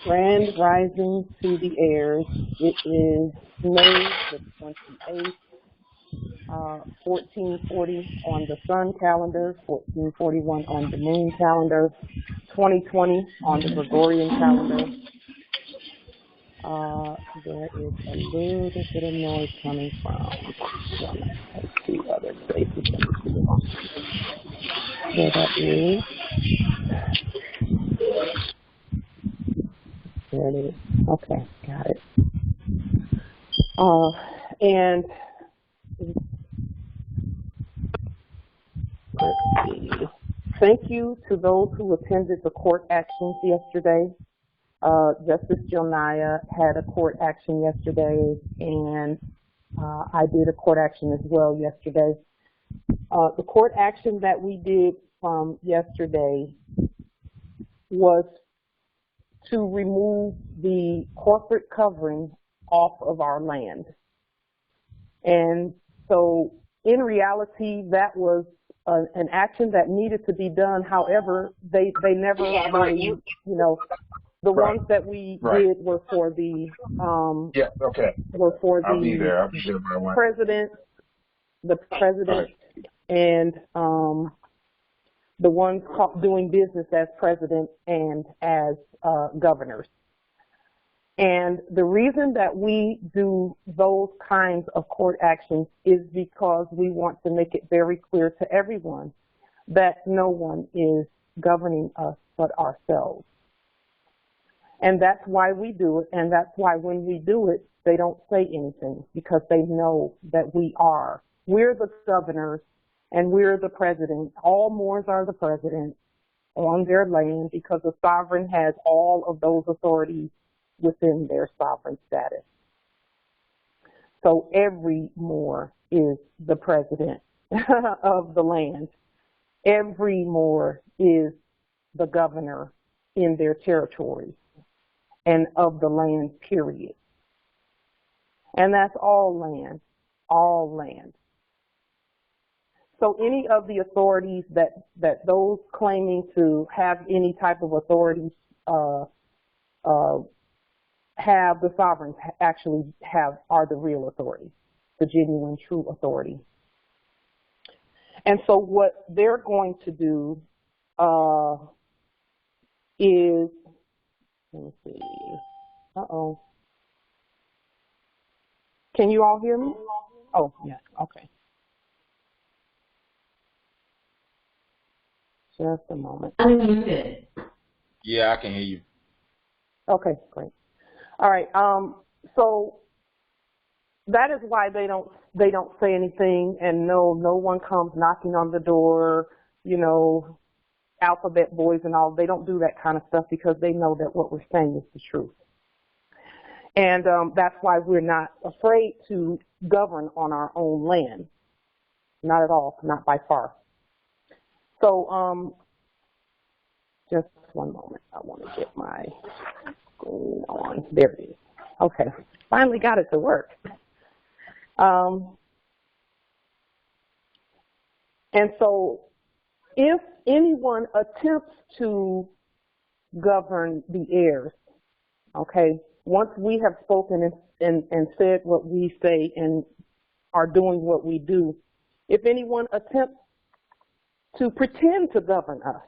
Grand Rising to the heirs. It is May the 28th, 1440 on the sun calendar, 1441 on the moon calendar, 2020 on the Gregorian calendar. There is a little bit of noise coming from let's see other places. There that is. There it is. Okay, got it. And let's see. Thank you to those who attended the court actions yesterday. Justice Jonaya had a court action yesterday, and I did a court action as well yesterday. The court action that we did from yesterday was to remove the corporate covering off of our land. And so in reality, that was an action that needed to be done. However, they never really, the ones that we did were for the were for the president, and the ones doing business as president and as governors. And the reason that we do those kinds of court actions is because we want to make it very clear to everyone that no one is governing us but ourselves. And that's why we do it, and that's why when we do it, they don't say anything, because they know that we're the governors and we're the president. All Moors are the president on their land, because the sovereign has all of those authorities within their sovereign status. So every Moor is the president of the land. Every Moor is the governor in their territories and of the land, period. And that's all land, all land. So any of the authorities that those claiming to have any type of authority have, the sovereigns actually are the real authority, the genuine, true authority. And so what they're going to do is, let me see, can you all hear me? Oh, yes, okay. Just a moment. Unmuted. Yeah, I can hear you. Okay, great. All right. So that is why they don't say anything, and no one comes knocking on the door, alphabet boys and all. They don't do that kind of stuff, because they know that what we're saying is the truth. And that's why we're not afraid to govern on our own land. Not at all, not by far. So just one moment. I want to get my screen on. There it is. Okay, finally got it to work. And so if anyone attempts to govern the heirs, okay, once we have spoken and said what we say and are doing what we do, if anyone attempts to pretend to govern us,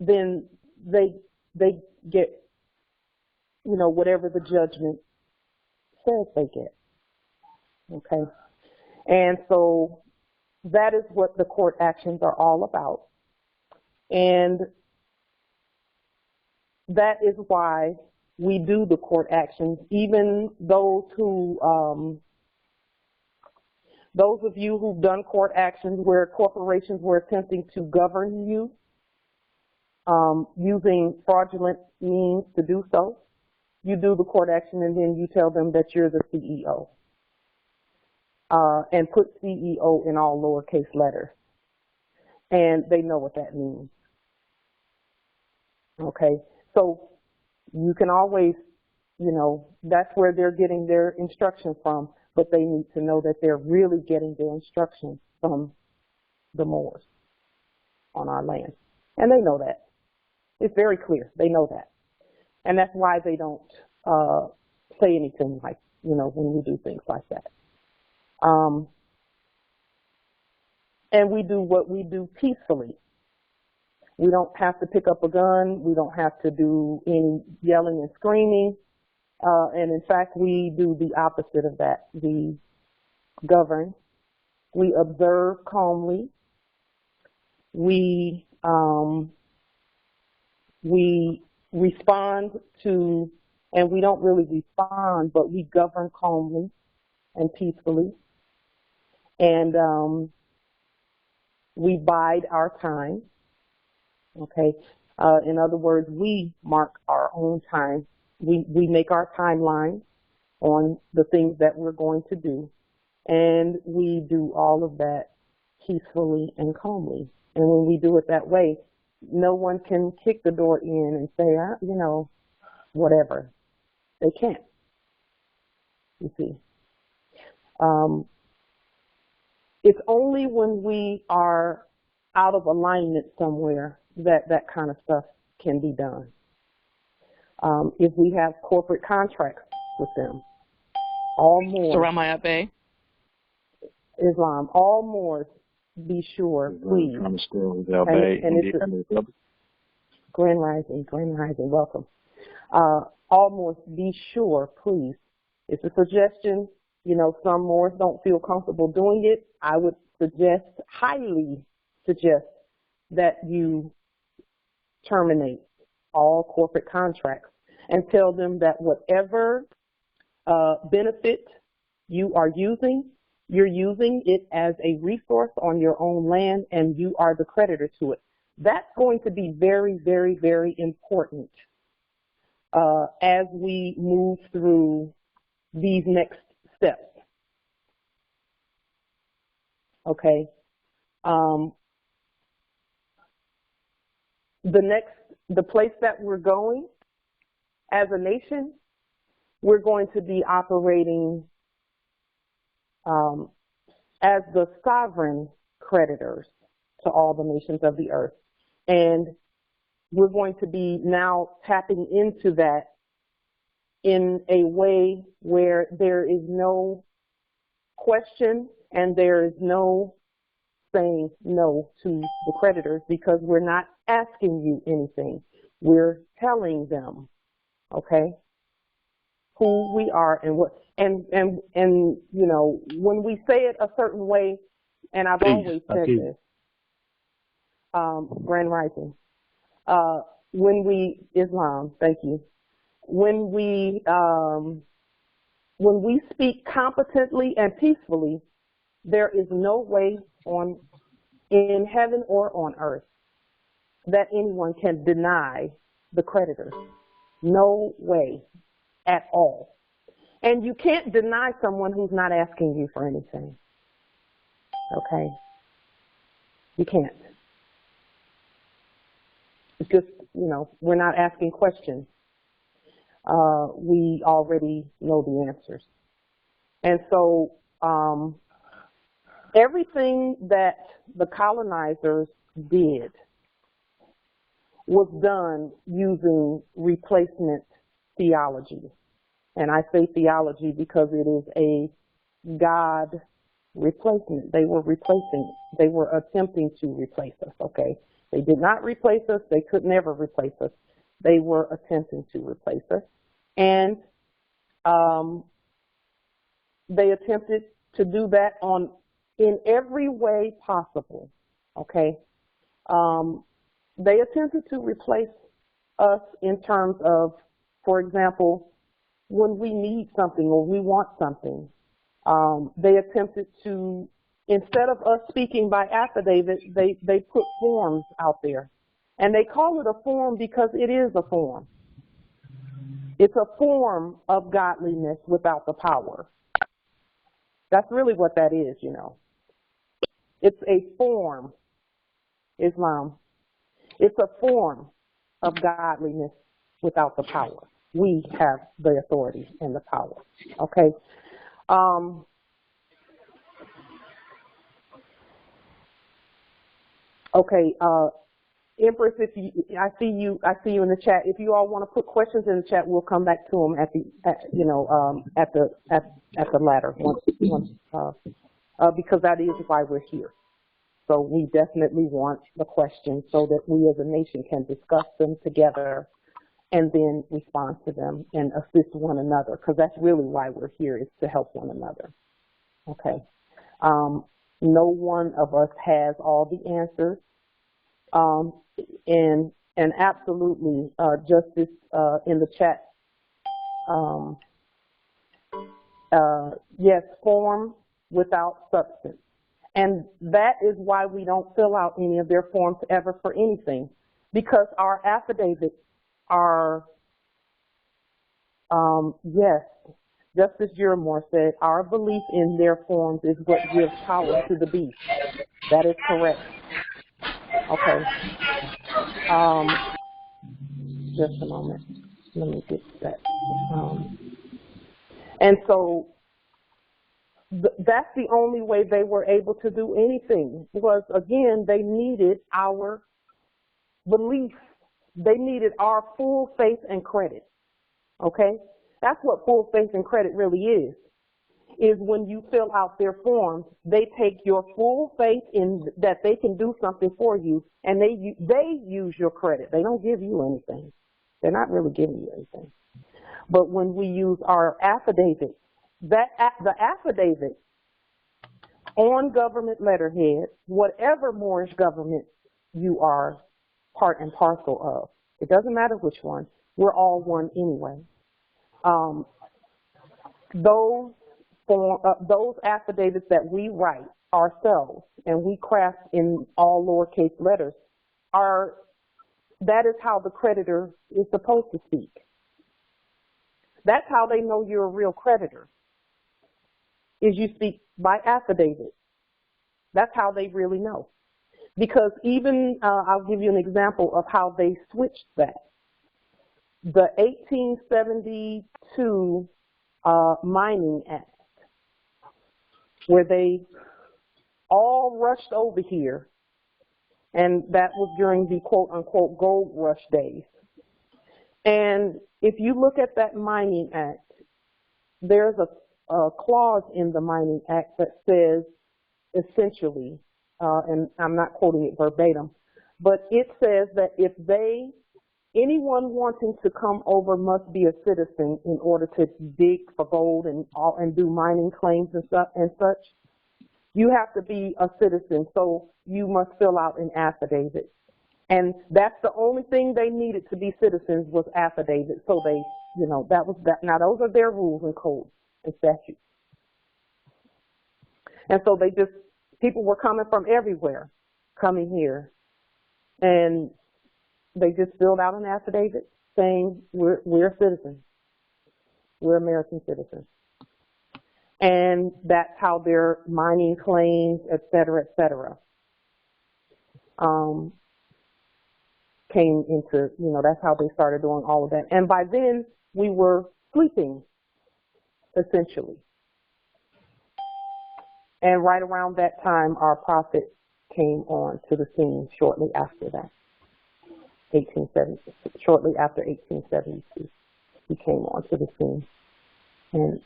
then they get, whatever the judgment says they get. Okay? And so that is what the court actions are all about. And that is why we do the court actions. Even those of you who've done court actions where corporations were attempting to govern you, using fraudulent means to do so, you do the court action and then you tell them that you're the CEO. And put CEO in all lowercase letters. And they know what that means. Okay? So you can always, that's where they're getting their instruction from, but they need to know that they're really getting their instruction from the Moors on our land. And they know that. It's very clear. They know that. And that's why they don't say anything like, when we do things like that. And we do what we do peacefully. We don't have to pick up a gun. We don't have to do any yelling and screaming. And in fact, we do the opposite of that. We govern. We observe calmly. We respond to, and we don't really respond, but we govern calmly and peacefully. And we bide our time. Okay. In other words, we mark our own time. We make our timeline on the things that we're going to do. And we do all of that peacefully and calmly. And when we do it that way, no one can kick the door in and say, whatever. They can't, you see. It's only when we are out of alignment somewhere that that kind of stuff can be done. If we have corporate contracts with them, all Moors, Islam, all Moors, be sure, please. And it's Grand Rising, welcome. All Moors, be sure, please. It's a suggestion. Some Moors don't feel comfortable doing it. I would highly suggest, that you terminate all corporate contracts and tell them that whatever benefit you are using, you're using it as a resource on your own land and you are the creditor to it. That's going to be very, very, very important as we move through these next steps. Okay. The place that we're going as a nation, we're going to be operating as the sovereign creditors to all the nations of the earth. And we're going to be now tapping into that in a way where there is no question and there is no saying no to the creditors, because we're not asking you anything. We're telling them, okay, who we are and what, and when we say it a certain way, and I've always said this, Grand Rising, Islam, thank you. When we speak competently and peacefully, there is no way in heaven or on earth that anyone can deny the creditors. No way at all. And you can't deny someone who's not asking you for anything. Okay? You can't. It's just, we're not asking questions. We already know the answers. And so everything that the colonizers did was done using replacement theology. And I say theology because it is a God replacement. They were attempting to replace us, okay? They did not replace us. They could never replace us. They were attempting to replace us. And they attempted to do that in every way possible, okay? They attempted to replace us in terms of, for example, when we need something or we want something, they attempted to, instead of us speaking by affidavit, they put forms out there. And they call it a form because it is a form. It's a form of godliness without the power. That's really what that is, It's a form, Islam. It's a form of godliness without the power. We have the authority and the power, okay? Empress, I see you in the chat. If you all want to put questions in the chat, we'll come back to them at the latter once because that is why we're here. So we definitely want the questions so that we as a nation can discuss them together and then respond to them and assist one another, because that's really why we're here, is to help one another. Okay. No one of us has all the answers. And absolutely, Justice in the chat, yes, form without substance. And that is why we don't fill out any of their forms ever for anything, because our affidavits are, yes, Justice Juramore said, our belief in their forms is what gives power to the beast. That is correct. Okay. Just a moment. Let me get that. And so that's the only way they were able to do anything was, again, they needed our belief. They needed our full faith and credit. Okay? That's what full faith and credit really is when you fill out their forms, they take your full faith in that they can do something for you, and they use your credit. They don't give you anything. They're not really giving you anything. But when we use our affidavit, the affidavit on government letterhead, whatever Moorish government you are part and parcel of, it doesn't matter which one, we're all one anyway. Those affidavits that we write ourselves and we craft in all lowercase letters that is how the creditor is supposed to speak. That's how they know you're a real creditor, is you speak by affidavit. That's how they really know. Because even, I'll give you an example of how they switched that. The 1872 Mining Act, where they all rushed over here, and that was during the quote-unquote gold rush days. And if you look at that Mining Act, there's a clause in the Mining Act that says, essentially, and I'm not quoting it verbatim, but it says that if anyone wanting to come over must be a citizen in order to dig for gold and do mining claims and such. You have to be a citizen, so you must fill out an affidavit. And that's the only thing they needed to be citizens was affidavit. So they, that was that. Now those are their rules and codes and statutes. And so people were coming from everywhere, coming here, and they just filled out an affidavit saying we're citizens. We're American citizens. And that's how their mining claims, et cetera, came into, that's how they started doing all of that. And by then, we were sleeping, essentially. And right around that time, our prophet came on to the scene shortly after that. Shortly after 1872, he came onto the scene and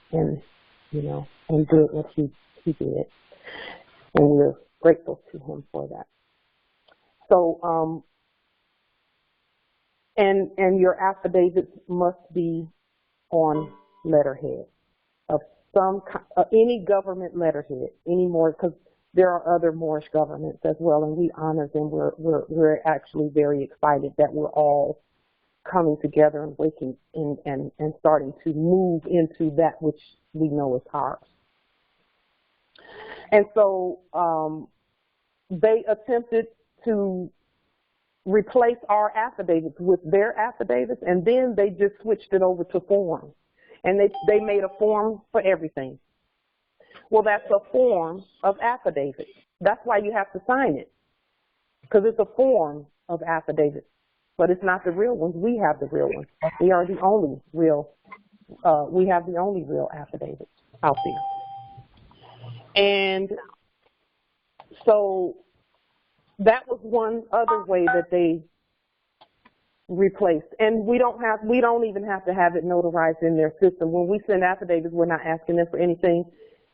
did what he did, and we're grateful to him for that. So, and your affidavits must be on letterhead of any government letterhead, because there are other Moorish governments as well, and we honor them. We're actually very excited that we're all coming together and waking and starting to move into that which we know is ours. And so they attempted to replace our affidavits with their affidavits, and then they just switched it over to forms. And they made a form for everything. Well, that's a form of affidavit. That's why you have to sign it, because it's a form of affidavit. But it's not the real ones. We have the real ones. We are the only real. We have the only real affidavits out there. And so that was one other way that they replaced. And we don't even have to have it notarized in their system. When we send affidavits, we're not asking them for anything.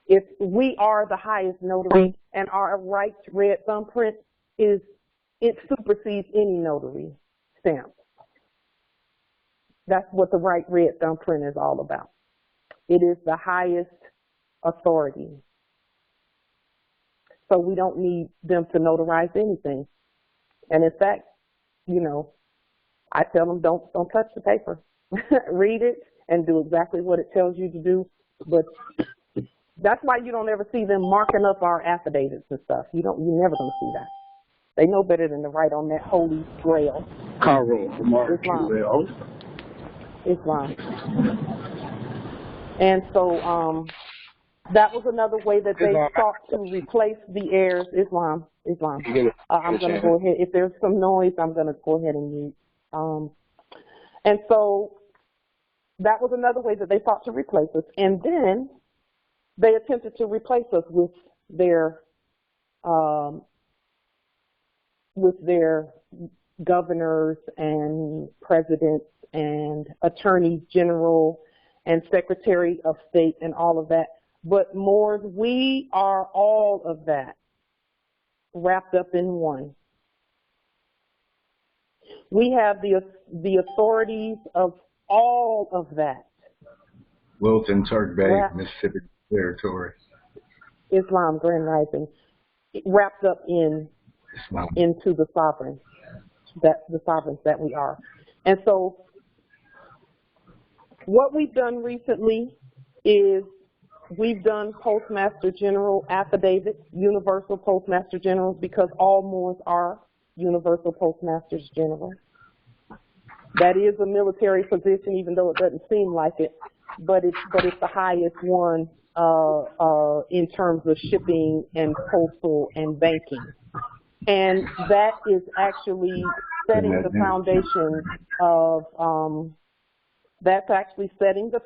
If we are the highest notary and our right red thumbprint it supersedes any notary stamp. That's what the right red thumbprint is all about. It is the highest authority. So we don't need them to notarize anything. And in fact, you know, I tell them don't touch the paper. Read it and do exactly what it tells you to do. But that's why you don't ever see them marking up our affidavits and stuff. You're never gonna see that. They know better than to write on that holy grail. Islam. And so that was another way that they sought to replace the heirs. Islam. I'm going to go ahead. If there's some noise, I'm going to go ahead and mute. And so that was another way that they sought to replace us. And then they attempted to replace us with their governors and presidents and attorney general and secretary of state and all of that. But Moors, we are all of that wrapped up in one. We have the authorities of all of that. Wilton, Turk Bay, Mississippi Territory. Islam, Grand Rising, wrapped up into the sovereigns that we are. And so what we've done recently is we've done Postmaster General affidavits, universal Postmaster Generals, because all Moors are universal Postmasters General. That is a military position, even though it doesn't seem like it, but it's the highest one in terms of shipping and postal and banking. And that is actually setting the foundation of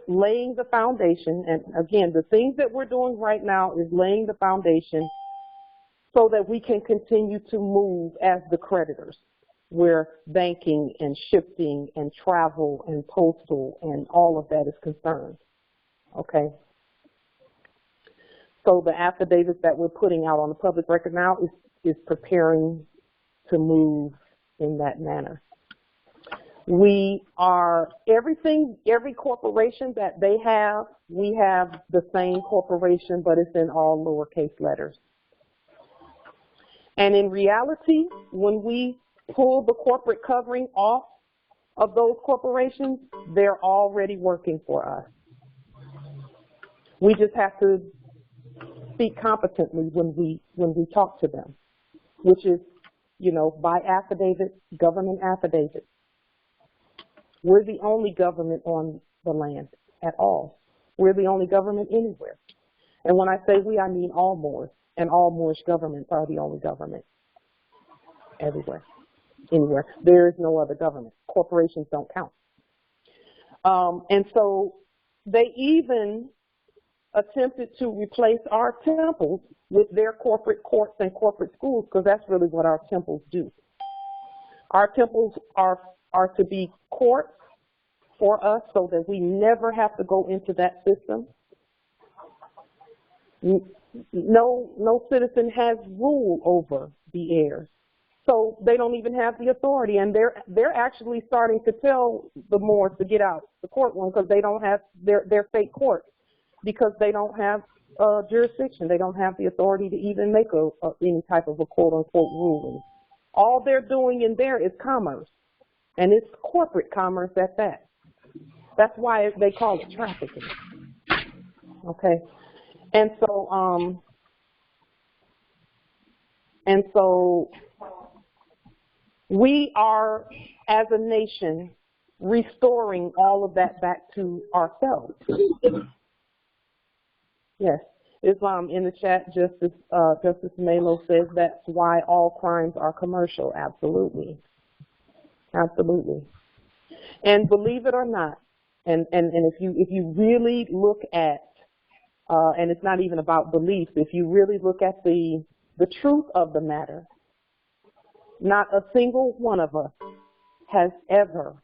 laying the foundation. And again, the things that we're doing right now is laying the foundation so that we can continue to move as the creditors, where banking and shipping and travel and postal and all of that is concerned. Okay? So the affidavits that we're putting out on the public record now is preparing to move in that manner. We are every corporation that they have, we have the same corporation, but it's in all lowercase letters. And in reality, when we pull the corporate covering off of those corporations, they're already working for us. We just have to speak competently when we talk to them, which is, you know, by affidavit, government affidavit. We're the only government on the land at all. We're the only government anywhere. And when I say we, I mean all Moors, and all Moorish governments are the only government everywhere, anywhere. There is no other government. Corporations don't count. And so they even attempted to replace our temples with their corporate courts and corporate schools, because that's really what our temples do. Our temples are to be courts for us so that we never have to go into that system. No citizen has rule over the heirs. So they don't even have the authority, and they're actually starting to tell the Moors to get out the courtroom because they don't have their fake courts, because they don't have jurisdiction. They don't have the authority to even make any type of a quote-unquote ruling. All they're doing in there is commerce, and it's corporate commerce at that. That's why they call it trafficking. Okay, and so we are, as a nation, restoring all of that back to ourselves. Yes, Islam in the chat, Justice Melo says that's why all crimes are commercial. Absolutely, absolutely. And believe it or not, and if you really look at, and it's not even about beliefs, if you really look at the truth of the matter, Not a single one of us has ever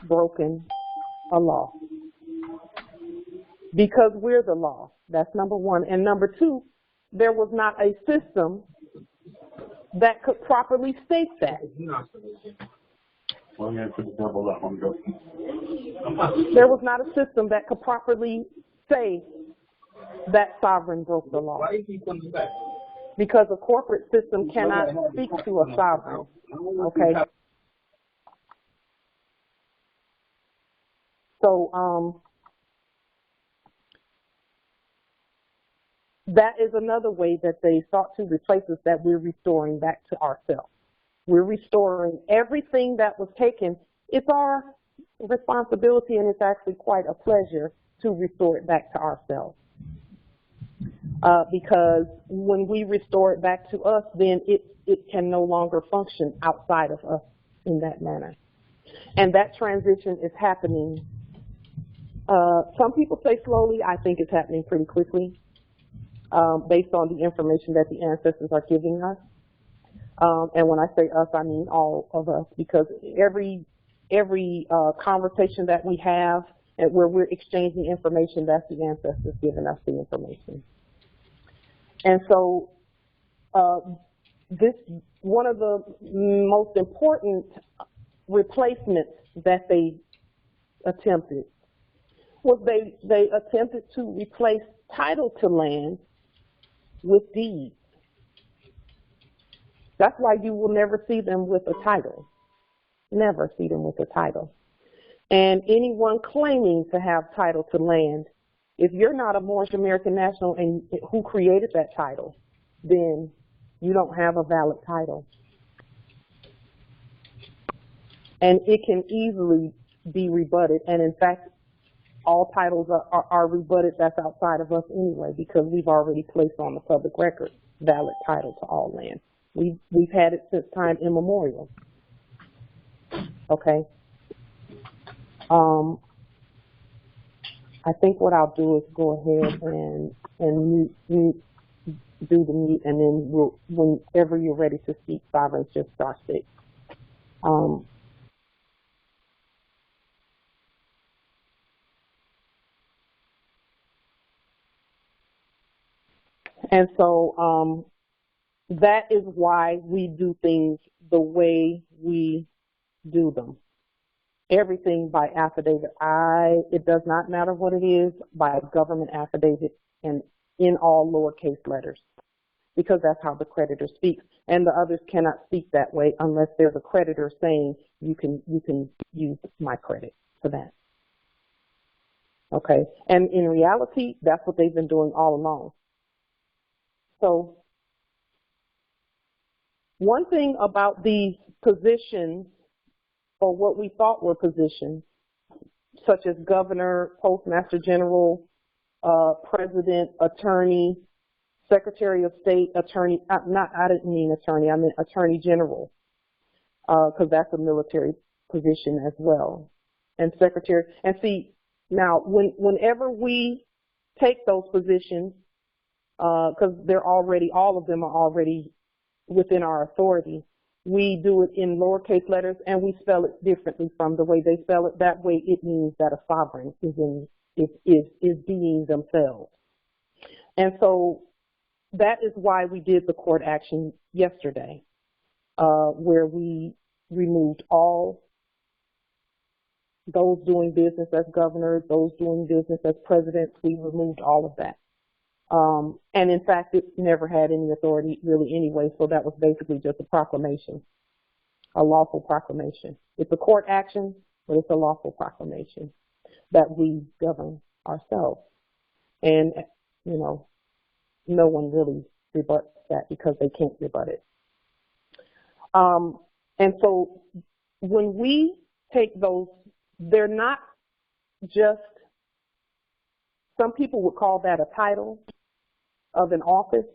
broken a law. Because we're the law. That's number one. And number two, there was not a system that could properly state that. There was not a system that could properly say that sovereign broke the law. Because a corporate system cannot speak to a sovereign. Okay? So, that is another way that they sought to replace us, that we're restoring back to ourselves. We're restoring everything that was taken. It's our responsibility, and it's actually quite a pleasure to restore it back to ourselves. Because when we restore it back to us, then it can no longer function outside of us in that manner. And that transition is happening. Some people say slowly. I think it's happening pretty quickly. Based on the information that the ancestors are giving us. And when I say us, I mean all of us, because every conversation that we have and where we're exchanging information, that's the ancestors giving us the information. And so this one of the most important replacements that they attempted was they attempted to replace title to land with deeds. That's why you will never see them with a title. Never see them with a title. And anyone claiming to have title to land, if you're not a Moorish American national and who created that title, then you don't have a valid title. And it can easily be rebutted. And in fact, all titles are rebutted. That's outside of us anyway, because we've already placed on the public record valid title to all land. We've had it since time immemorial. Okay. I think what I'll do is go ahead and do the mute, and then whenever you're ready to speak, sovereigns, just start speaking. And so that is why we do things the way we do them. Everything by affidavit. It does not matter what it is, by government affidavit and in all lowercase letters, because that's how the creditor speaks. And the others cannot speak that way unless there's a creditor saying you can use my credit for that. Okay. And in reality, that's what they've been doing all along. So one thing about these positions, or what we thought were positions, such as governor, postmaster general, president, attorney, secretary of state, attorney, I didn't mean attorney, I meant attorney general, because that's a military position as well, and secretary. And see, now whenever we take those positions, because all of them are already within our authority, we do it in lowercase letters, and we spell it differently from the way they spell it. That way it means that a sovereign is being themselves. And so that is why we did the court action yesterday, where we removed all those doing business as governors, those doing business as presidents. We removed all of that. And in fact, it never had any authority really anyway, so that was basically just a proclamation, a lawful proclamation. It's a court action, but it's a lawful proclamation that we govern ourselves. And, you know, no one really rebuts that because they can't rebut it. And so when we take those, they're not just, some people would call that a title of an office,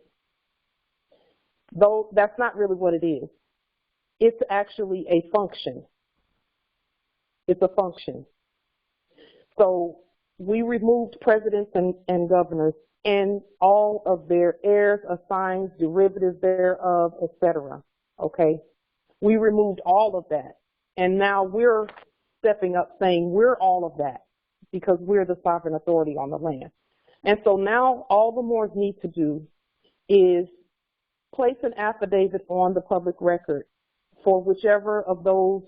though that's not really what it is. It's actually a function. It's a function. So we removed presidents and governors and all of their heirs, assigns, derivatives thereof, etc. Okay? We removed all of that. And now we're stepping up saying we're all of that because we're the sovereign authority on the land. And so now all the Moors need to do is place an affidavit on the public record for whichever of those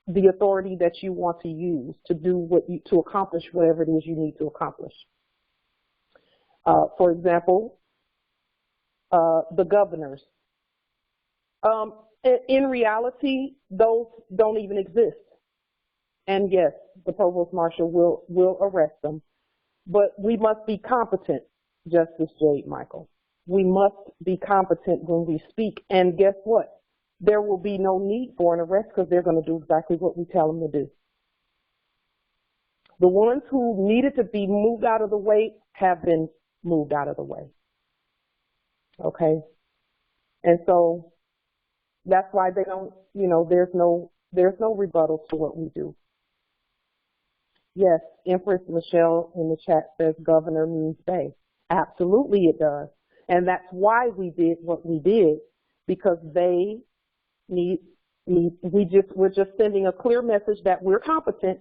the authority that you want to use to do to accomplish whatever it is you need to accomplish. For example, the governors. In reality, those don't even exist. And yes, the provost marshal will arrest them, but we must be competent, Justice Jade Michael. We must be competent when we speak, and guess what? There will be no need for an arrest because they're going to do exactly what we tell them to do. The ones who needed to be moved out of the way have been moved out of the way. Okay? And so that's why they don't, there's no rebuttal to what we do. Yes, Empress Michelle in the chat says governor means bay. Absolutely it does. And that's why we did what we did, because they we're just sending a clear message that we're competent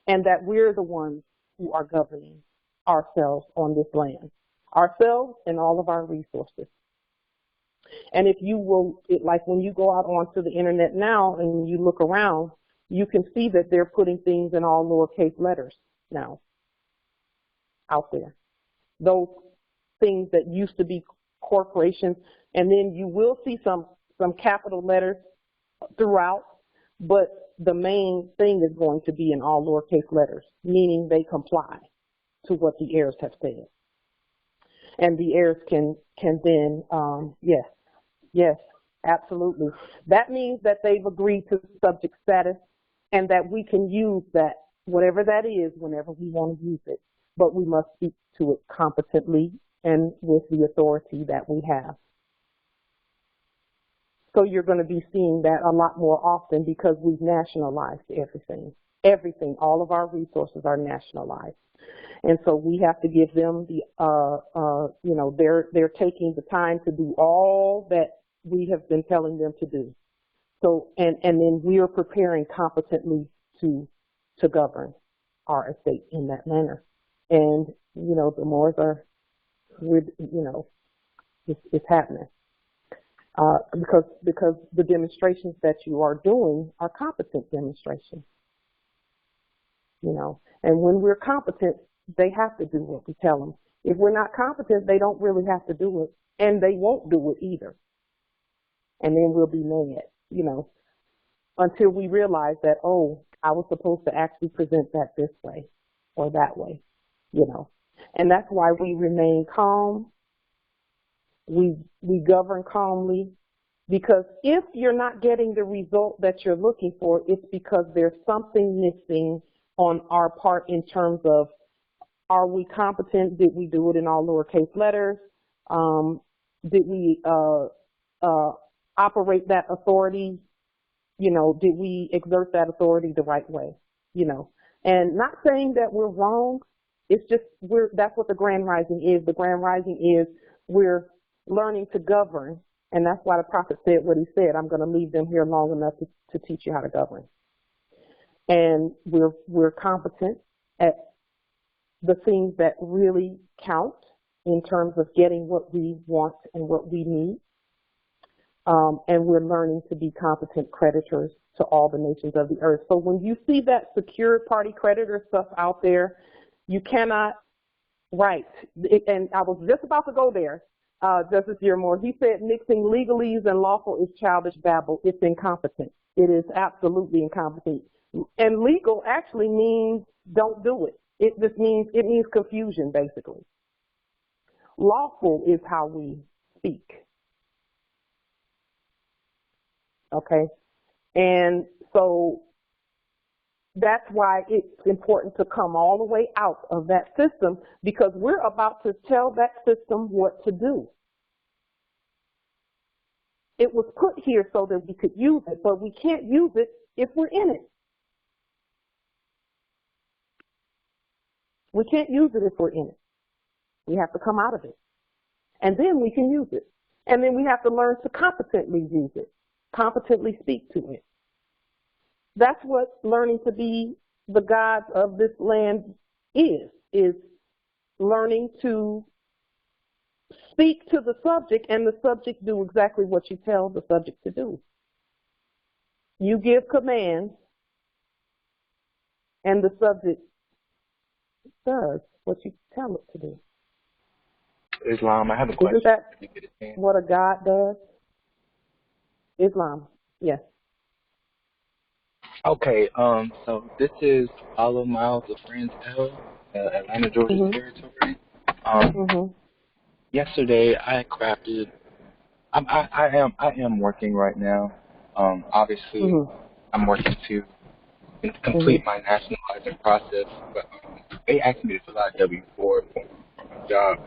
and that we're the ones who are governing ourselves on this land, ourselves and all of our resources. And if you will, like when you go out onto the internet now and you look around, you can see that they're putting things in all lowercase letters now out there. Those things that used to be corporations, and then you will see some capital letters throughout, but the main thing is going to be in all lowercase letters, meaning they comply to what the heirs have said. And the heirs can then, yes, absolutely. That means that they've agreed to subject status and that we can use that, whatever that is, whenever we want to use it. But we must speak to it competently and with the authority that we have. So you're going to be seeing that a lot more often because we've nationalized everything. Everything, all of our resources are nationalized. And so we have to give them the, they're taking the time to do all that we have been telling them to do. So, and then we are preparing competently to govern our estate in that manner. And, the Moors are, it's happening. Because the demonstrations that you are doing are competent demonstrations. And when we're competent, they have to do what we tell them. If we're not competent, they don't really have to do it, and they won't do it either. And then we'll be mad, until we realize that, oh, I was supposed to actually present that this way or that way, And that's why we remain calm. We govern calmly, because if you're not getting the result that you're looking for, it's because there's something missing on our part in terms of, are we competent? Did we do it in all lowercase letters? Did we operate that authority? Did we exert that authority the right way? And not saying that we're wrong. It's just that's what the Grand Rising is. The Grand Rising is we're learning to govern, and that's why the prophet said what he said. I'm going to leave them here long enough to teach you how to govern. And we're competent at the things that really count in terms of getting what we want and what we need. And we're learning to be competent creditors to all the nations of the earth. So when you see that secured party creditor stuff out there, you cannot write. And I was just about to go there, Justice Dearmore. He said mixing legalese and lawful is childish babble. It's incompetent. It is absolutely incompetent. And legal actually means don't do it. It means confusion, basically. Lawful is how we speak. Okay? And so that's why it's important to come all the way out of that system, because we're about to tell that system what to do. It was put here so that we could use it, but we can't use it if we're in it. We can't use it if we're in it. We have to come out of it. And then we can use it. And then we have to learn to competently use it. competently speak to it. That's what learning to be the gods of this land is learning to speak to the subject and the subject do exactly what you tell the subject to do. You give commands and the subject does what you tell it to do. Islam, I have a question. Isn't that what a God does? Islam, yes. Okay, so this is Follow Miles of Friends L, Atlanta, Georgia territory. Yesterday I crafted. I am working right now. Obviously, I'm working to complete my nationalizing process, but they asked me to fill out W-4 for my job,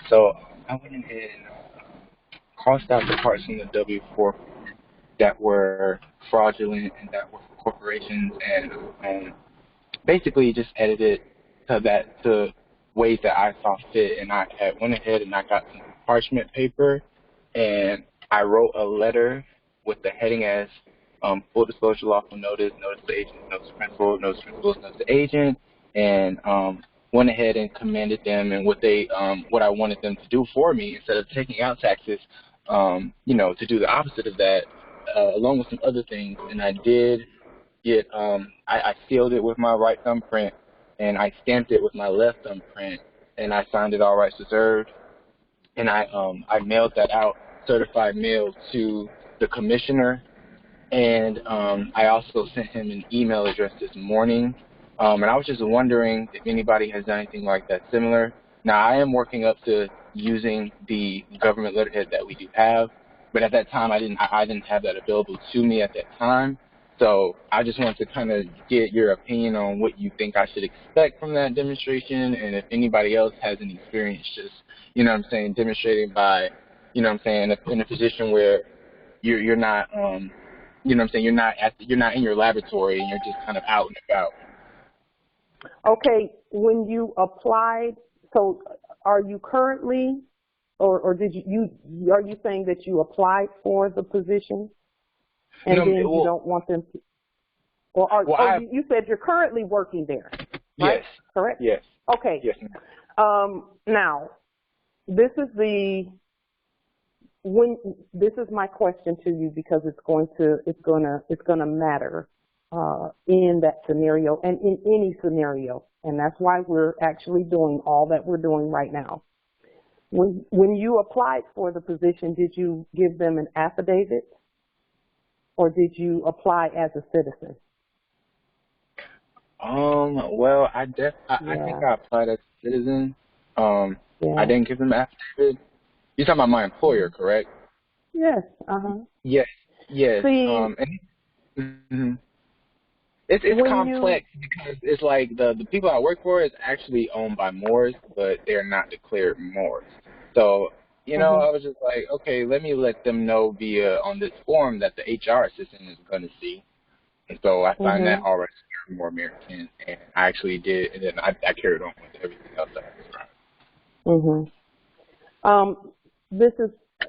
so I went ahead and crossed out the parts in the W-4 that were fraudulent and that were for corporations, and basically just edited to ways that I saw fit. And I went ahead and I got some parchment paper and I wrote a letter with the heading as full disclosure, lawful notice, notice to agent, notice to principal, notice to principal, notice to agent, and went ahead and commended them and what I wanted them to do for me instead of taking out taxes, to do the opposite of that, along with some other things. And I did get, I sealed it with my right thumbprint and I stamped it with my left thumbprint and I signed it all rights reserved. And I mailed that out, certified mail, to the commissioner. And I also sent him an email address this morning. And I was just wondering if anybody has done anything like that similar. Now, I am working up to using the government letterhead that we do have, but at that time I didn't have that available to me at that time. So I just wanted to kind of get your opinion on what you think I should expect from that demonstration, and if anybody else has any experience just, demonstrating by, in a position where you're not, you're not in your laboratory and you're just kind of out and about. Okay, when you applied, so are you currently, or are you saying that you applied for the position and then you don't want them to, you said you're currently working there, right? Yes. Correct? Yes. Okay. Yes. Now, this is my question to you because it's gonna matter in that scenario and in any scenario, and that's why we're actually doing all that we're doing right now. When you applied for the position, did you give them an affidavit, or did you apply as a citizen? Well, I think I applied as a citizen. I didn't give them an affidavit. You're talking about my employer, correct? Yes. Yes. See, it's complex because it's like the people I work for is actually owned by Moors, but they're not declared Moors. So, I was just like, okay, let me let them know via on this form that the HR assistant is going to see. And so I signed that all right, more American, and I actually did, and then I carried on with everything else that I described.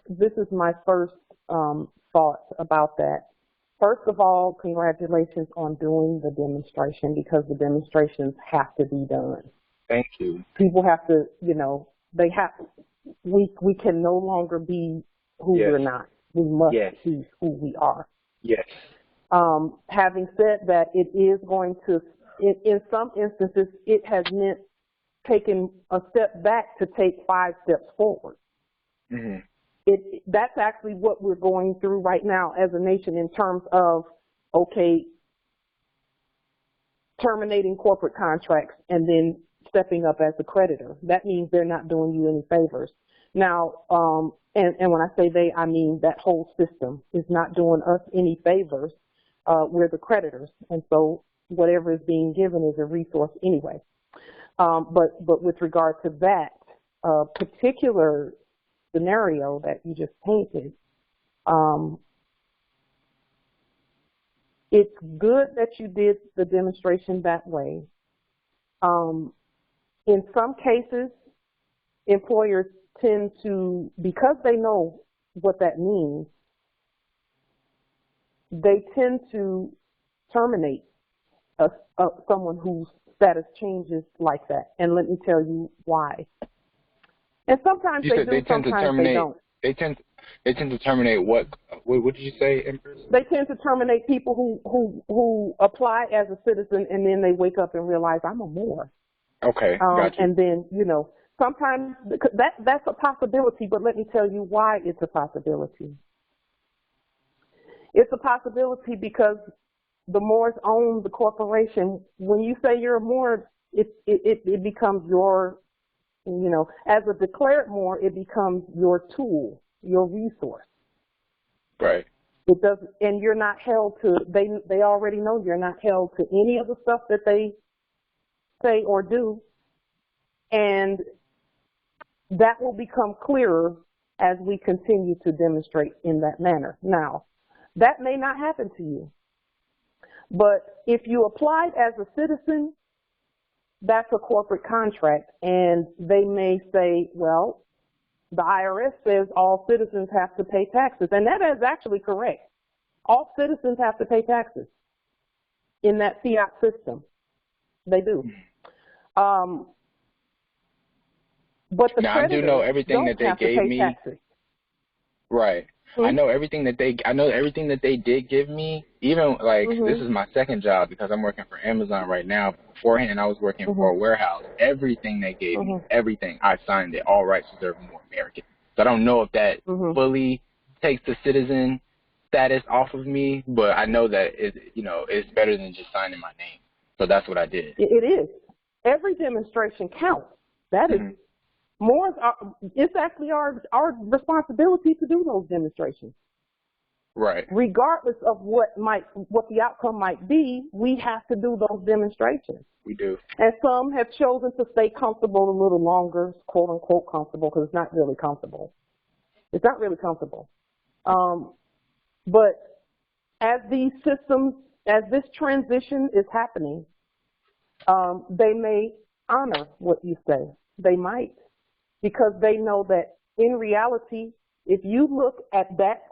This is my first thoughts about that. First of all, congratulations on doing the demonstration, because the demonstrations have to be done. Thank you. People have to, we can no longer be who we're not. We must be who we are. Yes. Having said that, it is going to, in some instances, it has meant taking a step back to take 5 steps forward. That's actually what we're going through right now as a nation in terms of, okay, terminating corporate contracts and then stepping up as a creditor. That means they're not doing you any favors. Now, and when I say they, I mean that whole system is not doing us any favors. We're the creditors, and so whatever is being given is a resource anyway. But with regard to that particular scenario that you just painted, it's good that you did the demonstration that way. In some cases, employers tend to, because they know what that means, they tend to terminate someone whose status changes like that. And let me tell you why. And sometimes they do, sometimes they don't. They tend to terminate what did you say, Empress? They tend to terminate people who apply as a citizen and then they wake up and realize I'm a Moor. Okay, gotcha. And then, sometimes that's a possibility, but let me tell you why it's a possibility. It's a possibility because the Moors own the corporation. When you say you're a Moor, it becomes your, as a declared Moor, it becomes your tool, your resource. Right. It doesn't, and you're not held to. They already know you're not held to any of the stuff that they say or do, and that will become clearer as we continue to demonstrate in that manner. Now, that may not happen to you, but if you applied as a citizen, that's a corporate contract, and they may say, well, the IRS says all citizens have to pay taxes, and that is actually correct. All citizens have to pay taxes in that fiat system. They do. But the now, I do know everything that they gave me. Taxes. Right. I know everything that they did give me. Even this is my second job because I'm working for Amazon right now. Beforehand, I was working for a warehouse. Everything they gave me, everything, I signed it. All rights reserved more American. So I don't know if that fully takes the citizen status off of me, but I know that it's better than just signing my name. So that's what I did. It is. Every demonstration counts. That is. Moors it's actually our responsibility to do those demonstrations. Right. Regardless of what the outcome might be, we have to do those demonstrations. We do. And some have chosen to stay comfortable a little longer, quote unquote comfortable, because it's not really comfortable. It's not really comfortable. But as these systems, as this transition is happening, they may honor what you say. They might. Because they know that in reality, if you look at that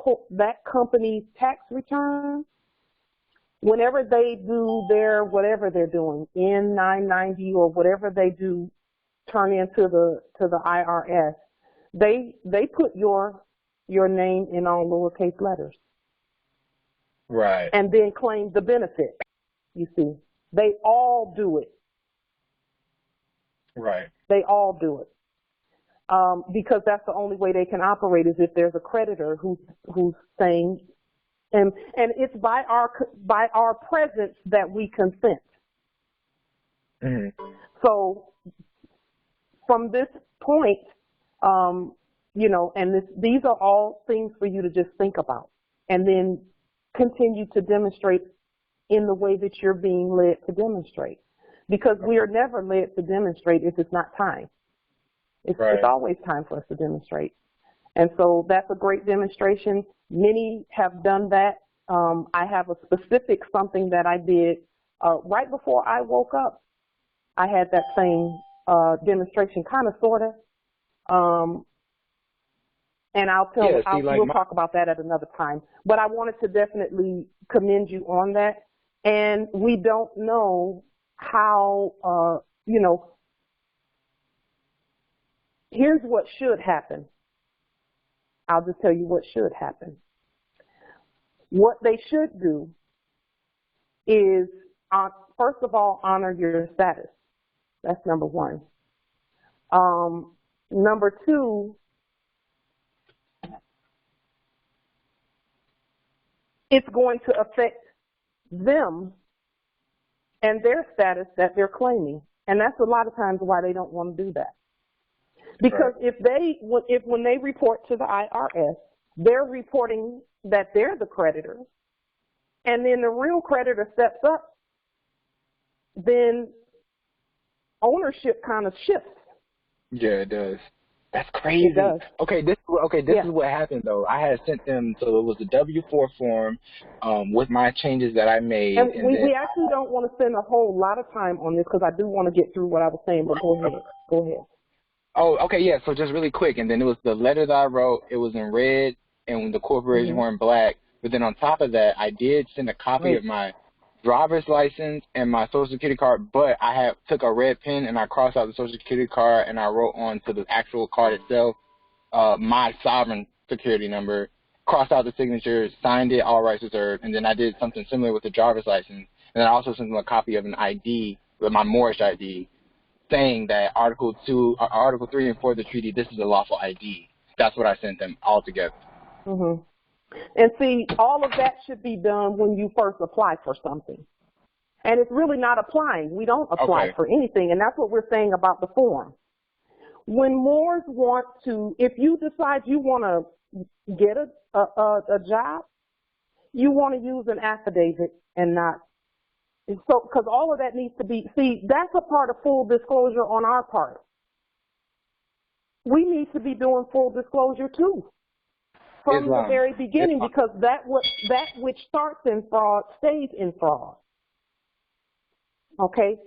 company's tax return, whenever they do their whatever they're doing, N990 or whatever they do, turn into the IRS, they put your name in all lowercase letters. Right. And then claim the benefit. You see, they all do it. Right. They all do it. Because that's the only way they can operate is if there's a creditor who's saying, and it's by our presence that we consent. So from this point, and these are all things for you to just think about, and then continue to demonstrate in the way that you're being led to demonstrate, because we are never led to demonstrate if it's not time. It's always time for us to demonstrate. And so that's a great demonstration. Many have done that. I have a specific something that I did right before I woke up. I had that same demonstration, kind of, sort of. And we'll talk about that at another time. But I wanted to definitely commend you on that. And we don't know how, here's what should happen. I'll just tell you what should happen. What they should do is, first of all, honor your status. That's number one. Number two, it's going to affect them and their status that they're claiming. And that's a lot of times why they don't want to do that. Because when they report to the IRS, they're reporting that they're the creditor, and then the real creditor steps up, then ownership kind of shifts. Yeah, it does. That's crazy. It does. Okay, this is what happened though. I had sent them, so it was a W-4 form with my changes that I made. And we actually don't want to spend a whole lot of time on this because I do want to get through what I was saying. But go ahead. Oh, okay, yeah. So just really quick, and then it was the letter that I wrote. It was in red, and the corporation were in black. But then on top of that, I did send a copy of my driver's license and my social security card, but I took a red pen and I crossed out the social security card and I wrote on to the actual card itself my sovereign security number, crossed out the signature, signed it, all rights reserved, and then I did something similar with the driver's license. And then I also sent them a copy of an ID, with my Moorish ID, saying that Article 3 and 4 of the treaty, this is a lawful ID. That's what I sent them all together. Mm-hmm. And see, all of that should be done when you first apply for something. And it's really not applying. We don't apply for anything, and that's what we're saying about the form. When Moors want to, if you decide you want to get a job, you want to use an affidavit and not, so, because all of that needs to be, see, that's a part of full disclosure on our part. We need to be doing full disclosure too. From the very beginning, because that which starts in fraud stays in fraud. Okay?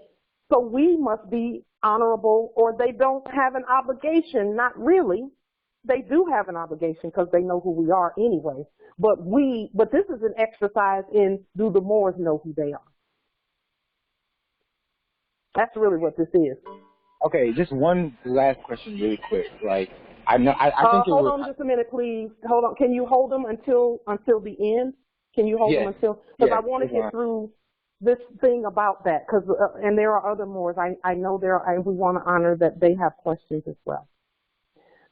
So we must be honorable, or they don't have an obligation. Not really. They do have an obligation because they know who we are anyway. But this is an exercise in, do the Moors know who they are? That's really what this is. Okay, just one last question really quick. Like, I think hold on just a minute, please. Hold on. Can you hold them until the end? Can you hold them until? Because I want to get through this thing about that. Because and there are other Moors. I know there are. We want to honor that they have questions as well.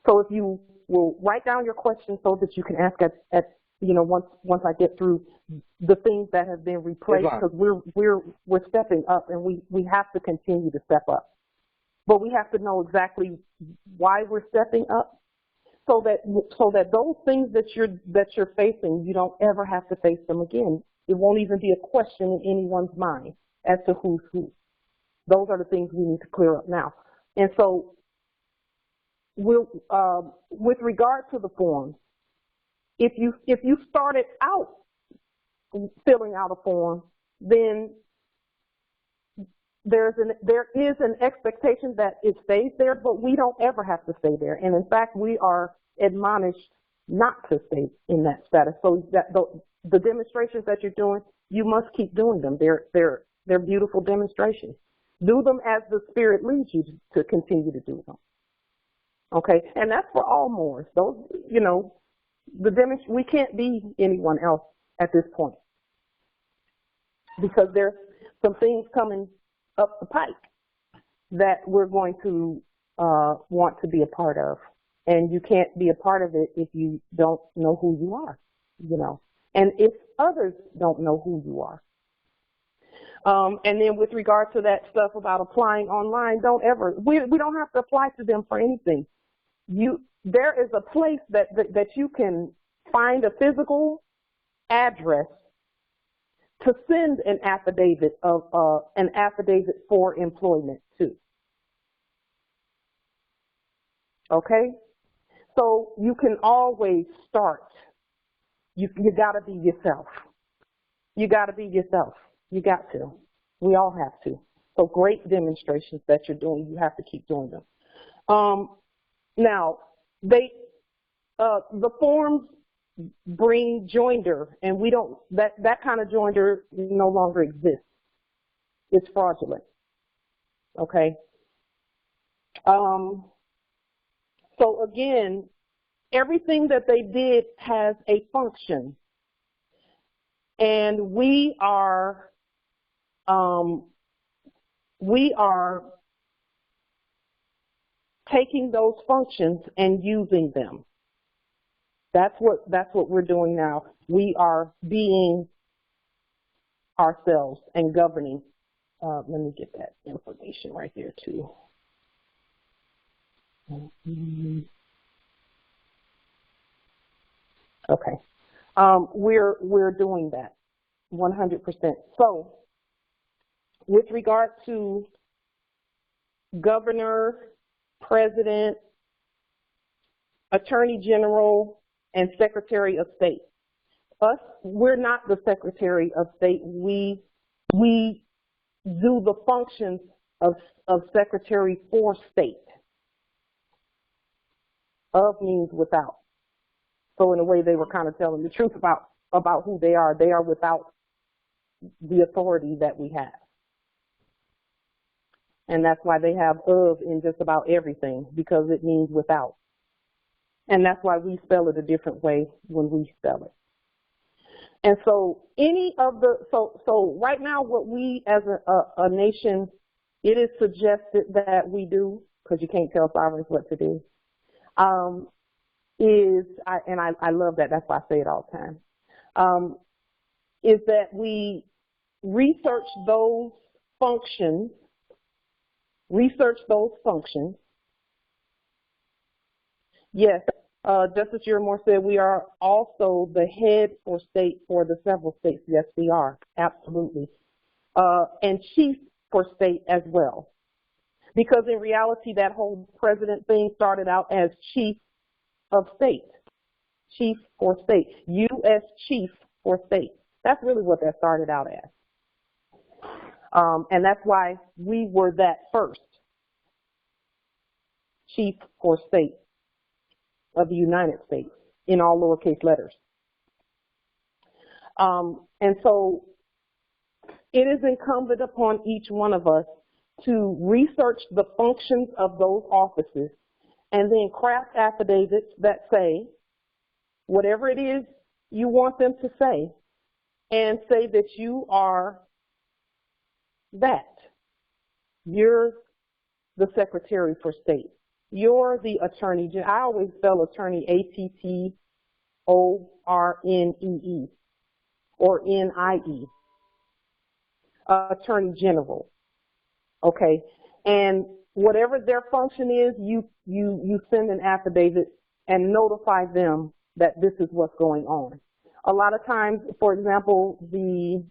So if you will write down your questions so that you can ask at once I get through the things that have been replaced, because we're stepping up and we have to continue to step up. But we have to know exactly why we're stepping up, so that those things that you're facing, you don't ever have to face them again. It won't even be a question in anyone's mind as to who's who. Those are the things we need to clear up now. And so, with regard to the form, if you started out filling out a form, then there is an expectation that it stays there, but we don't ever have to stay there. And in fact, we are admonished not to stay in that status. So that the demonstrations that you're doing, you must keep doing them. They're beautiful demonstrations. Do them as the Spirit leads you to continue to do them. Okay, and that's for all Moors. Those, we can't be anyone else at this point, because there's some things coming up the pike that we're going to want to be a part of. And you can't be a part of it if you don't know who you are, and if others don't know who you are. And then with regard to that stuff about applying online, we don't have to apply to them for anything. There is a place that you can find a physical address to send an affidavit for employment to. Okay? So you can always start. You got to be yourself. You got to be yourself. You got to. We all have to. So great demonstrations that you're doing. You have to keep doing them. Now, the forms bring joinder, and we don't, that kind of joinder no longer exists. It's fraudulent. Okay? So again, everything that they did has a function, and we are taking those functions and using them. That's what we're doing now. We are being ourselves and governing. Let me get that information right there too. Okay. We're doing that 100%. So with regard to governor, president, attorney general, and secretary of state. We're not the secretary of state. We do the functions of secretary for state. Of means without. So in a way, they were kind of telling the truth about about who they are. They are without the authority that we have. And that's why they have of in just about everything, because it means without. And that's why we spell it a different way when we spell it. And so so right now what we as a nation, it is suggested that we do, because you can't tell sovereigns what to do, I love that, that's why I say it all the time, is that we research those functions. Yes, Justice Yearmore said we are also the head for state for the several states. Yes, we are, absolutely. And chief for state as well. Because in reality, that whole president thing started out as chief of state. Chief for state. U.S. chief for state. That's really what that started out as. And that's why we were that first. Chief for state of the United States in all lowercase letters. And so it is incumbent upon each one of us to research the functions of those offices and then craft affidavits that say whatever it is you want them to say, and say that you are that. You're the Secretary for State. You're the Attorney General. I always spell attorney A-T-T-O-R-N-E-E or N-I-E. Attorney General. Okay? And whatever their function is, you send an affidavit and notify them that this is what's going on. A lot of times, for example, the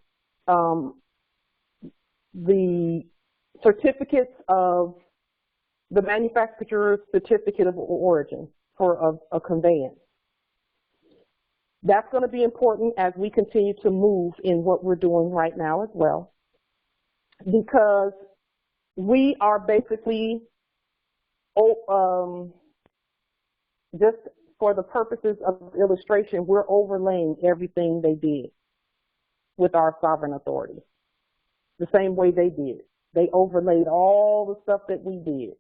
certificates of the manufacturer's certificate of origin for a conveyance. That's going to be important as we continue to move in what we're doing right now as well, because we are basically, just for the purposes of illustration, we're overlaying everything they did with our sovereign authority, the same way they did. They overlaid all the stuff that we did,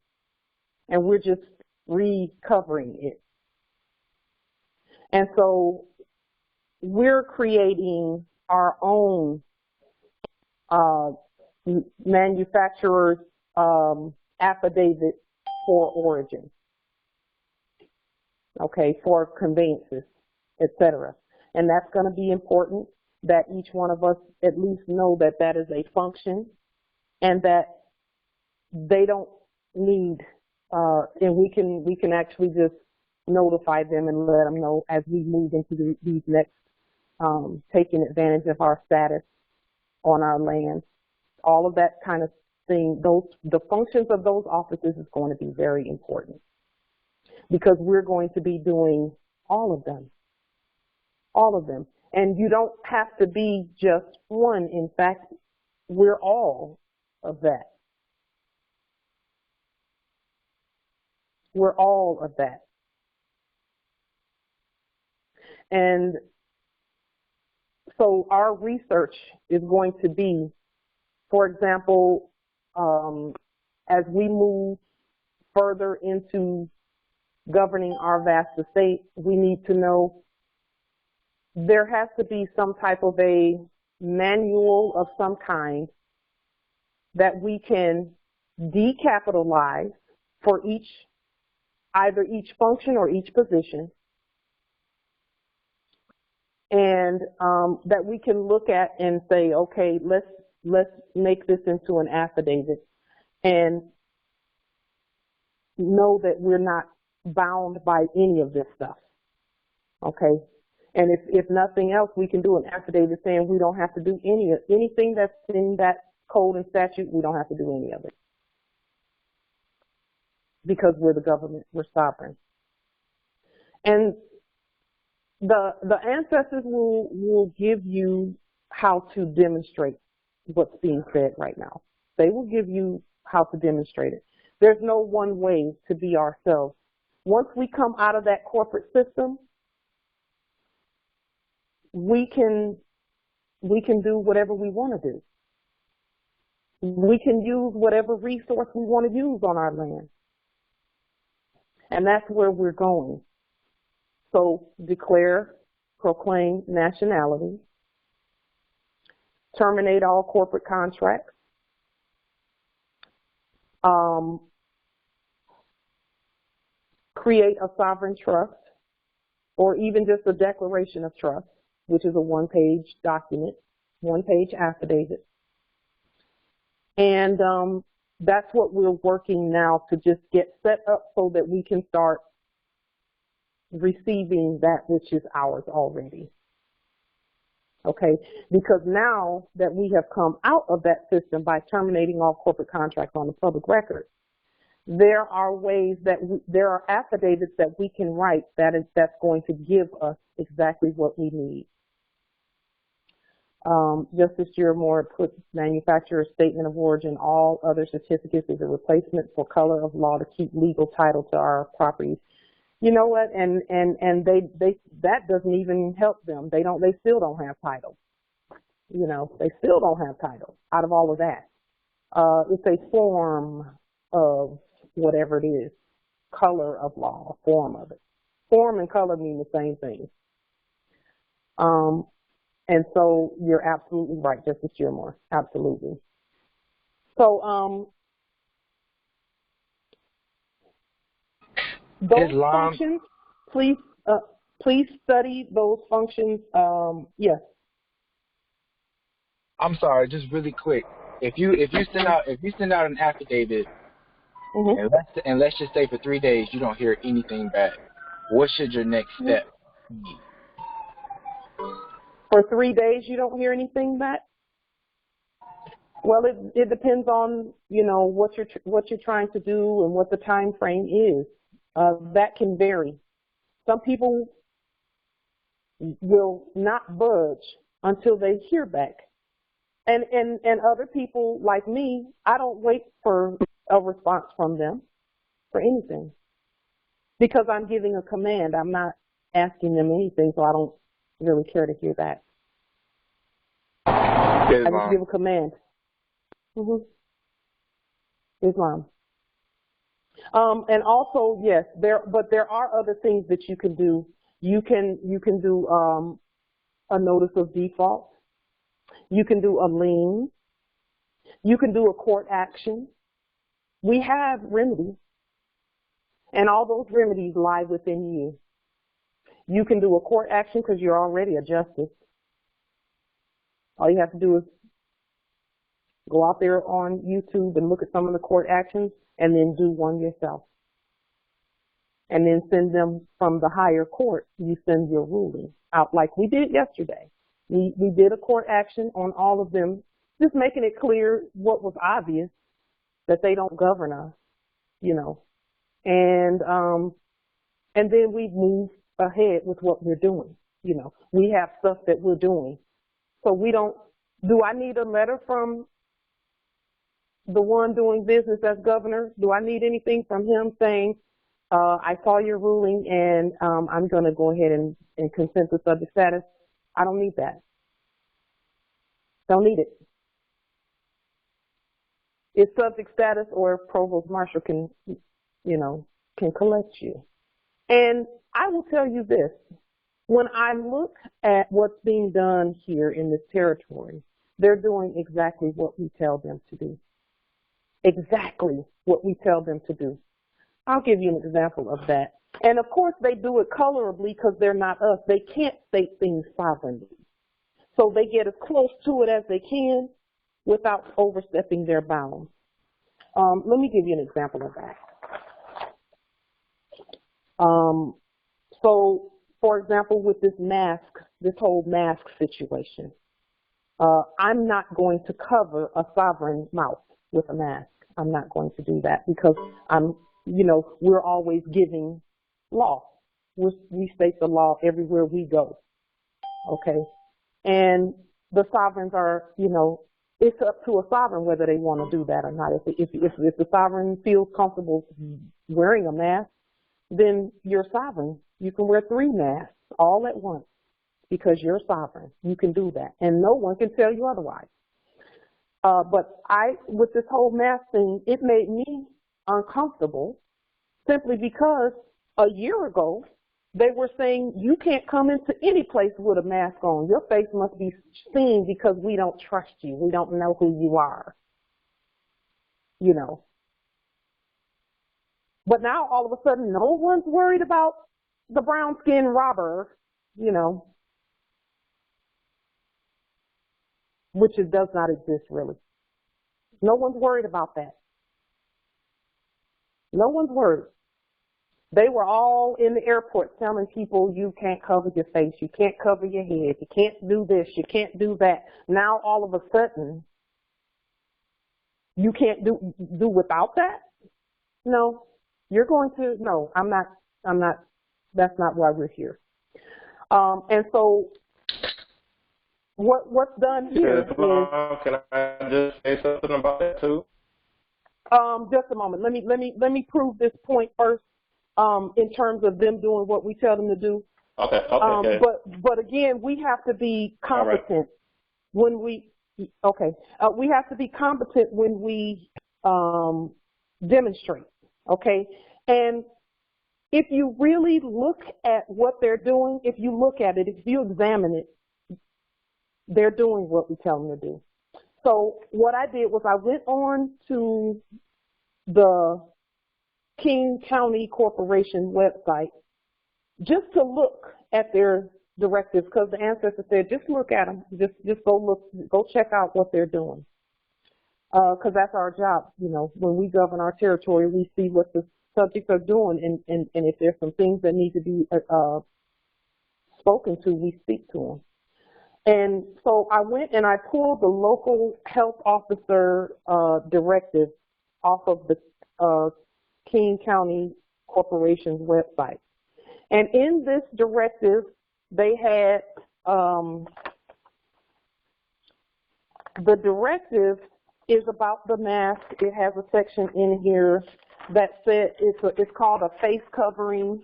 and we're just recovering it. And so we're creating our own manufacturer's affidavit for origin, okay, for conveyances, etc. And that's going to be important that each one of us at least know that that is a function, and that they don't need, and we can actually just notify them and let them know as we move into these next, taking advantage of our status on our land, all of that kind of thing. The functions of those offices is going to be very important, because we're going to be doing all of them. And you don't have to be just one. In fact, we're all of that. We're all of that. And so our research is going to be, for example, as we move further into governing our vast estate, we need to know there has to be some type of a manual of some kind that we can decapitalize for either each function or each position, and that we can look at and say, okay, let's make this into an affidavit, and know that we're not bound by any of this stuff, okay? And if nothing else, we can do an affidavit saying we don't have to do anything that's in that code and statute. We don't have to do any of it, because we're the government, we're sovereign. And the ancestors will give you how to demonstrate what's being said right now. They will give you how to demonstrate it. There's no one way to be ourselves. Once we come out of that corporate system, we can do whatever we want to do. We can use whatever resource we want to use on our land. And that's where we're going. So declare, proclaim nationality, terminate all corporate contracts, create a sovereign trust, or even just a declaration of trust, which is a one-page document, one-page affidavit. And that's what we're working now to just get set up so that we can start receiving that which is ours already. Okay, because now that we have come out of that system by terminating all corporate contracts on the public record, there are ways that there are affidavits that we can write that's going to give us exactly what we need. Justice Moore put manufacturer's statement of origin, all other certificates is a replacement for color of law to keep legal title to our properties. You know what? And they that doesn't even help them. They still don't have title. You know, they still don't have title out of all of that. It's a form of whatever it is, color of law, a form of it. Form and color mean the same thing. And so you're absolutely right, Justice Moore, absolutely. So those functions, please study those functions. Yes. I'm sorry, just really quick. If you send out an affidavit, and let's just say for 3 days you don't hear anything back, what should your next step be? For 3 days you don't hear anything back? Well, it depends on, you know, what you're trying to do and what the time frame is. That can vary. Some people will not budge until they hear back. And other people like me, I don't wait for a response from them for anything. Because I'm giving a command. I'm not asking them anything, so I don't really care to hear that. I just give a command. Islam. And also, yes, there are other things that you can do. You can do a notice of default. You can do a lien. You can do a court action. We have remedies, and all those remedies lie within you. You can do a court action because you're already a justice. All you have to do is go out there on YouTube and look at some of the court actions and then do one yourself. And then send them from the higher court. You send your ruling out like we did yesterday. We did a court action on all of them, just making it clear what was obvious, that they don't govern us, you know. And then we move ahead with what we're doing, you know. We have stuff that we're doing. So we don't, do I need a letter from the one doing business as governor? Do I need anything from him saying, I saw your ruling and I'm going to go ahead and consent to subject status? I don't need that. Don't need it. It's subject status, or provost marshal can, you know, can collect you. And I will tell you this. When I look at what's being done here in this territory, they're doing exactly what we tell them to do. Exactly what we tell them to do. I'll give you an example of that. And of course, they do it colorably because they're not us. They can't state things sovereignly. So they get as close to it as they can without overstepping their bounds. Let me give you an example of that. So, for example, with this whole mask situation, I'm not going to cover a sovereign mouth with a mask. I'm not going to do that because we're always giving law. We state the law everywhere we go. Okay. And the sovereigns are, it's up to a sovereign whether they want to do that or not. If the sovereign feels comfortable wearing a mask, then you're sovereign. You can wear 3 masks all at once because you're sovereign. You can do that, and no one can tell you otherwise. But with this whole mask thing, it made me uncomfortable simply because a year ago, they were saying you can't come into any place with a mask on. Your face must be seen because we don't trust you. We don't know who you are, you know. But now all of a sudden, no one's worried about the brown-skinned robber, you know, which it does not exist really. No one's worried about that. No one's worried. They were all in the airport telling people you can't cover your face, you can't cover your head, you can't do this, you can't do that. Now all of a sudden, you can't do without that? No, you're going to, no, I'm not, that's not why we're here. And so what's done here is, can I just say something about that too? Just a moment. Let me prove this point first. In terms of them doing what we tell them to do. Okay. But again, we have to be competent when we, we have to be competent when we demonstrate, okay? And if you really look at what they're doing, if you look at it, if you examine it, they're doing what we tell them to do. So what I did was I went on to the King County Corporation website just to look at their directives, because the ancestors said just look at them, just go check out what they're doing, because that's our job. You know, when we govern our territory, we see what the subjects are doing, and if there's some things that need to be spoken to, we speak to them. And so I went and I pulled the local health officer directive off of the King County Corporation's website. And in this directive, they had, the directive is about the mask. It has a section in here that said it's called a face covering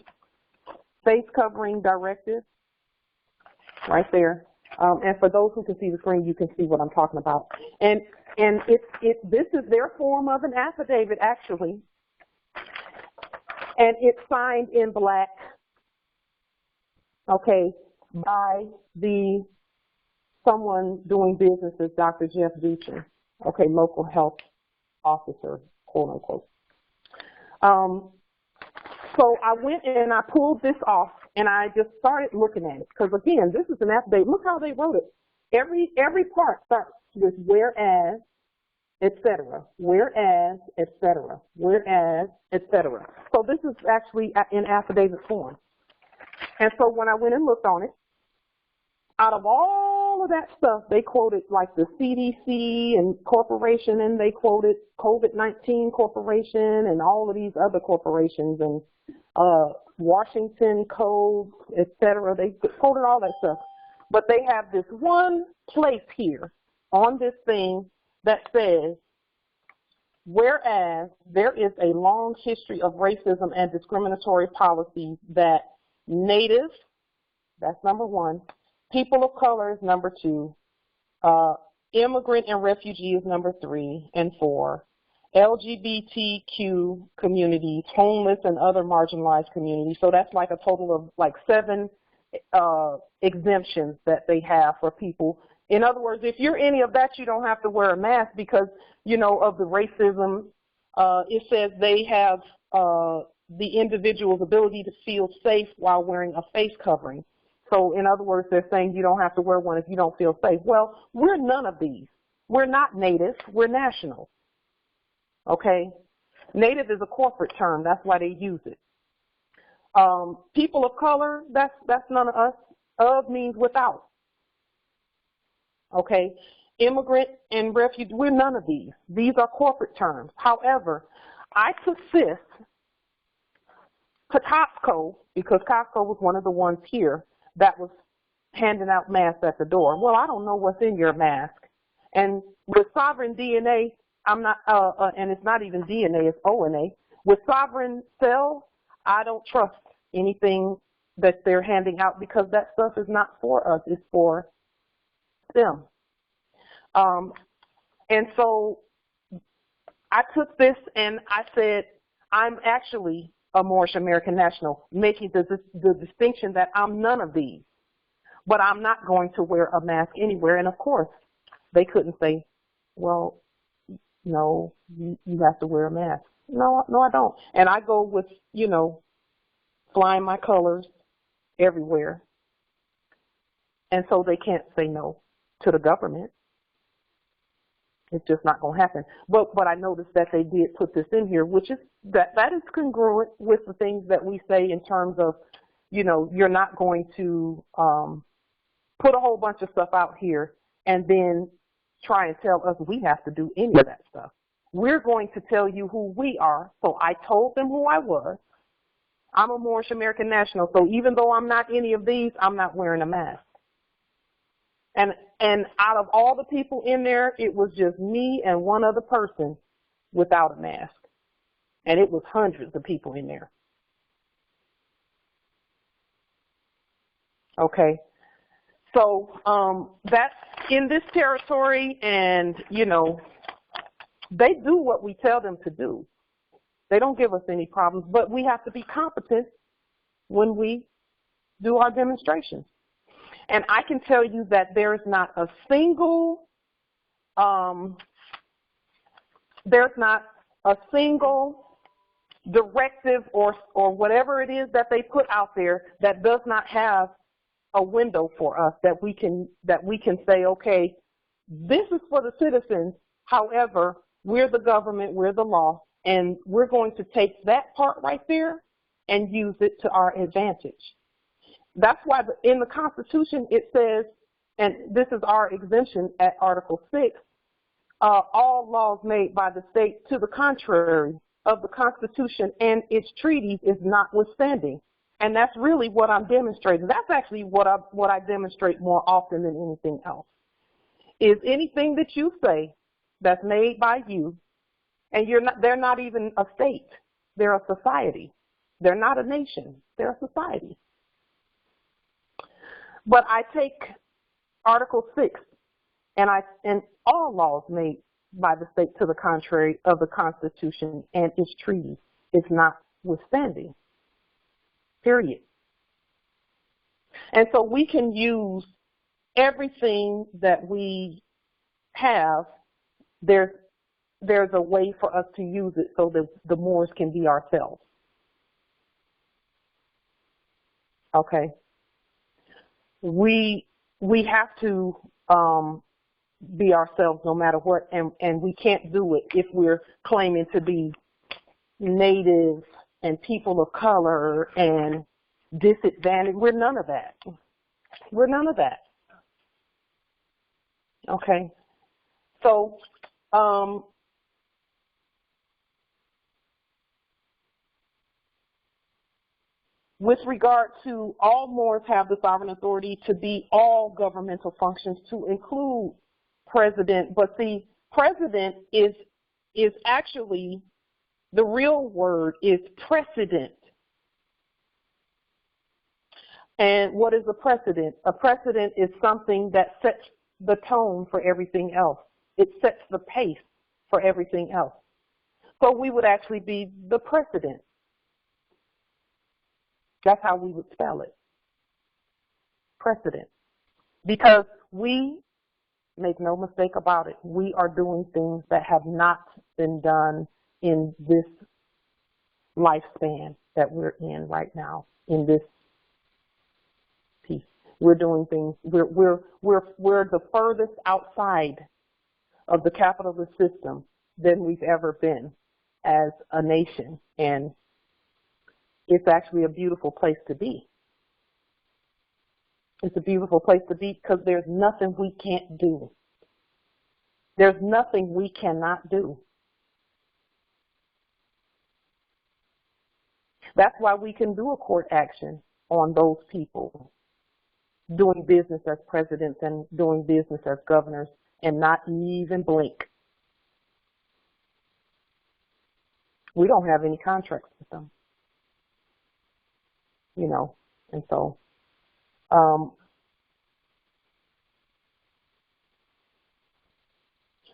directive, right there. And for those who can see the screen, you can see what I'm talking about. And this is their form of an affidavit, actually. And it's signed in black, okay, by someone doing business as Dr. Jeff Duchin, okay, local health officer, quote unquote. So I went and I pulled this off and I just started looking at it, because again, this is an affidavit. Look how they wrote it. Every part starts with whereas, etc., whereas, etc., whereas, etc. So this is actually in affidavit form. And so when I went and looked on it, out of all of that stuff, they quoted like the CDC and corporation, and they quoted COVID-19 corporation and all of these other corporations and Washington Code, etc. They quoted all that stuff. But they have this one place here on this thing that says, whereas there is a long history of racism and discriminatory policies that Native, that's number one, people of color is number two, immigrant and refugee is number 3 and 4, LGBTQ communities, homeless and other marginalized communities. So that's like a total of like 7 exemptions that they have for people. In other words, if you're any of that, you don't have to wear a mask because, you know, of the racism. It says they have the individual's ability to feel safe while wearing a face covering. So in other words, they're saying you don't have to wear one if you don't feel safe. Well, we're none of these. We're not Native. We're national. Okay? Native is a corporate term. That's why they use it. People of color, that's none of us. Of means without. Okay? Immigrant and refugee, we're none of these. These are corporate terms. However, I took this to Costco, because Costco was one of the ones here that was handing out masks at the door. Well, I don't know what's in your mask. And with sovereign DNA, I'm not, and it's not even DNA, it's ONA. With sovereign cells, I don't trust anything that they're handing out, because that stuff is not for us, it's for them. And so I took this and I said, I'm actually a Moorish American national, making the distinction that I'm none of these, but I'm not going to wear a mask anywhere. And of course, they couldn't say, well, no, you have to wear a mask. No, I don't. And I go with, flying my colors everywhere. And so they can't say no to the government. It's just not going to happen. But I noticed that they did put this in here, which is that is congruent with the things that we say in terms of, you're not going to put a whole bunch of stuff out here and then try and tell us we have to do any of that stuff. We're going to tell you who we are. So I told them who I was. I'm a Moorish American national. So even though I'm not any of these, I'm not wearing a mask. And out of all the people in there, it was just me and one other person without a mask. And it was hundreds of people in there. Okay. So that's in this territory, and, they do what we tell them to do. They don't give us any problems, but we have to be competent when we do our demonstrations. And I can tell you that there is not a single, directive or whatever it is that they put out there that does not have a window for us that we can say, okay, this is for the citizens. However, we're the government, we're the law, and we're going to take that part right there and use it to our advantage. That's why in the Constitution it says, and this is our exemption at Article 6, all laws made by the state to the contrary of the Constitution and its treaties is notwithstanding. And that's really what I'm demonstrating. That's actually what I demonstrate more often than anything else. Is anything that you say that's made by you, and they're not even a state, they're a society. They're not a nation, they're a society. But I take Article 6 and all laws made by the state to the contrary of the Constitution and its treaties is notwithstanding. Period. And so we can use everything that we have. There's a way for us to use it so that the Moors can be ourselves. Okay. We have to be ourselves no matter what, and we can't do it if we're claiming to be native and people of color and disadvantaged. We're none of that. We're none of that. Okay. So, with regard to all Moors have the sovereign authority to be all governmental functions, to include president. But the president is actually, the real word is precedent. And what is a precedent? A precedent is something that sets the tone for everything else. It sets the pace for everything else. So we would actually be the precedent. That's how we would spell it. Precedent. Because we, make no mistake about it, we are doing things that have not been done in this lifespan that we're in right now, in this piece. We're doing things, we're the furthest outside of the capitalist system than we've ever been as a nation. And it's actually a beautiful place to be. It's a beautiful place to be because there's nothing we can't do. There's nothing we cannot do. That's why we can do a court action on those people doing business as presidents and doing business as governors and not even blink. We don't have any contracts with them. You know, And so, um,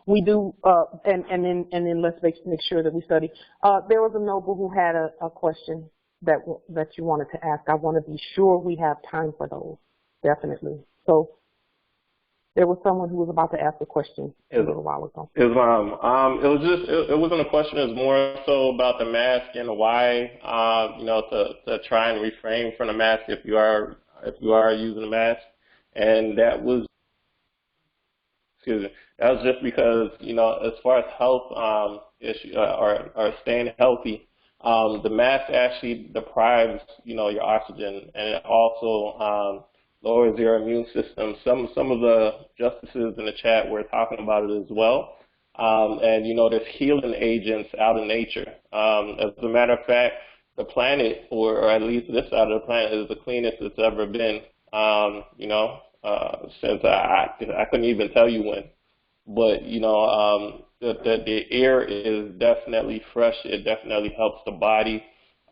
we do, and then let's make sure that we study. There was a noble who had a question that you wanted to ask. I want to be sure we have time for those, definitely. So there was someone who was about to ask a question a little while ago. Islam. It wasn't a question. It was more so about the mask and why, to try and refrain from the mask if you are using a mask, and that was. Excuse me. That was just because, as far as health issue or staying healthy, the mask actually deprives, your oxygen, and it also lowers your immune system. Some of the justices in the chat were talking about it as well. And there's healing agents out in nature. As a matter of fact, the planet, or at least this side of the planet, is the cleanest it's ever been. Since I couldn't even tell you when, but the air is definitely fresh. It definitely helps the body,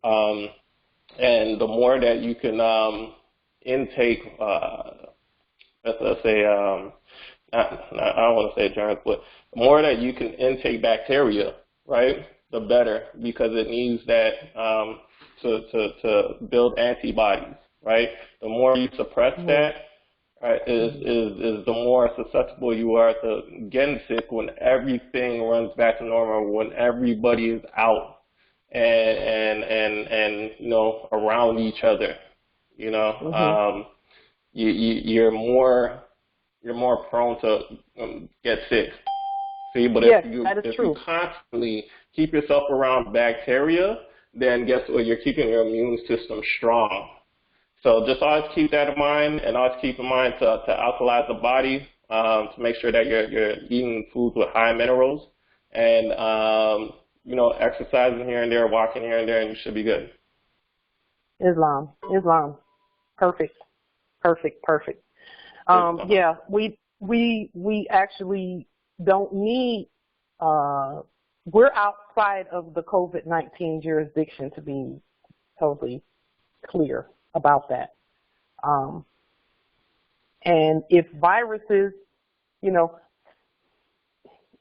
and the more that you can intake, let's say, I don't want to say germs, but the more that you can intake bacteria, right, the better, because it needs that to build antibodies, right. The more you suppress that, right, is the more susceptible you are to getting sick when everything runs back to normal, when everybody is out and around each other. You're more prone to get sick. See, but yes, if you constantly keep yourself around bacteria, then guess what? You're keeping your immune system strong. So just always keep that in mind, and always keep in mind to alkalize the body, to make sure that you're eating foods with high minerals, and exercising here and there, walking here and there, and you should be good. Islam, perfect. Yeah, we actually don't need. We're outside of the COVID-19 jurisdiction, to be totally clear about that. And if viruses,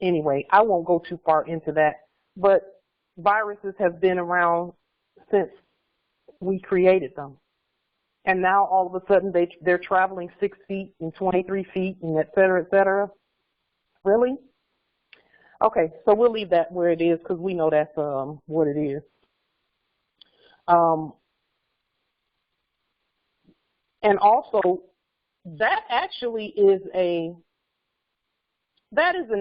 anyway, I won't go too far into that, but viruses have been around since we created them. And now all of a sudden they're traveling 6 feet and 23 feet and et cetera, et cetera. Really? Okay, so we'll leave that where it is, because we know that's what it is. And also, that actually is an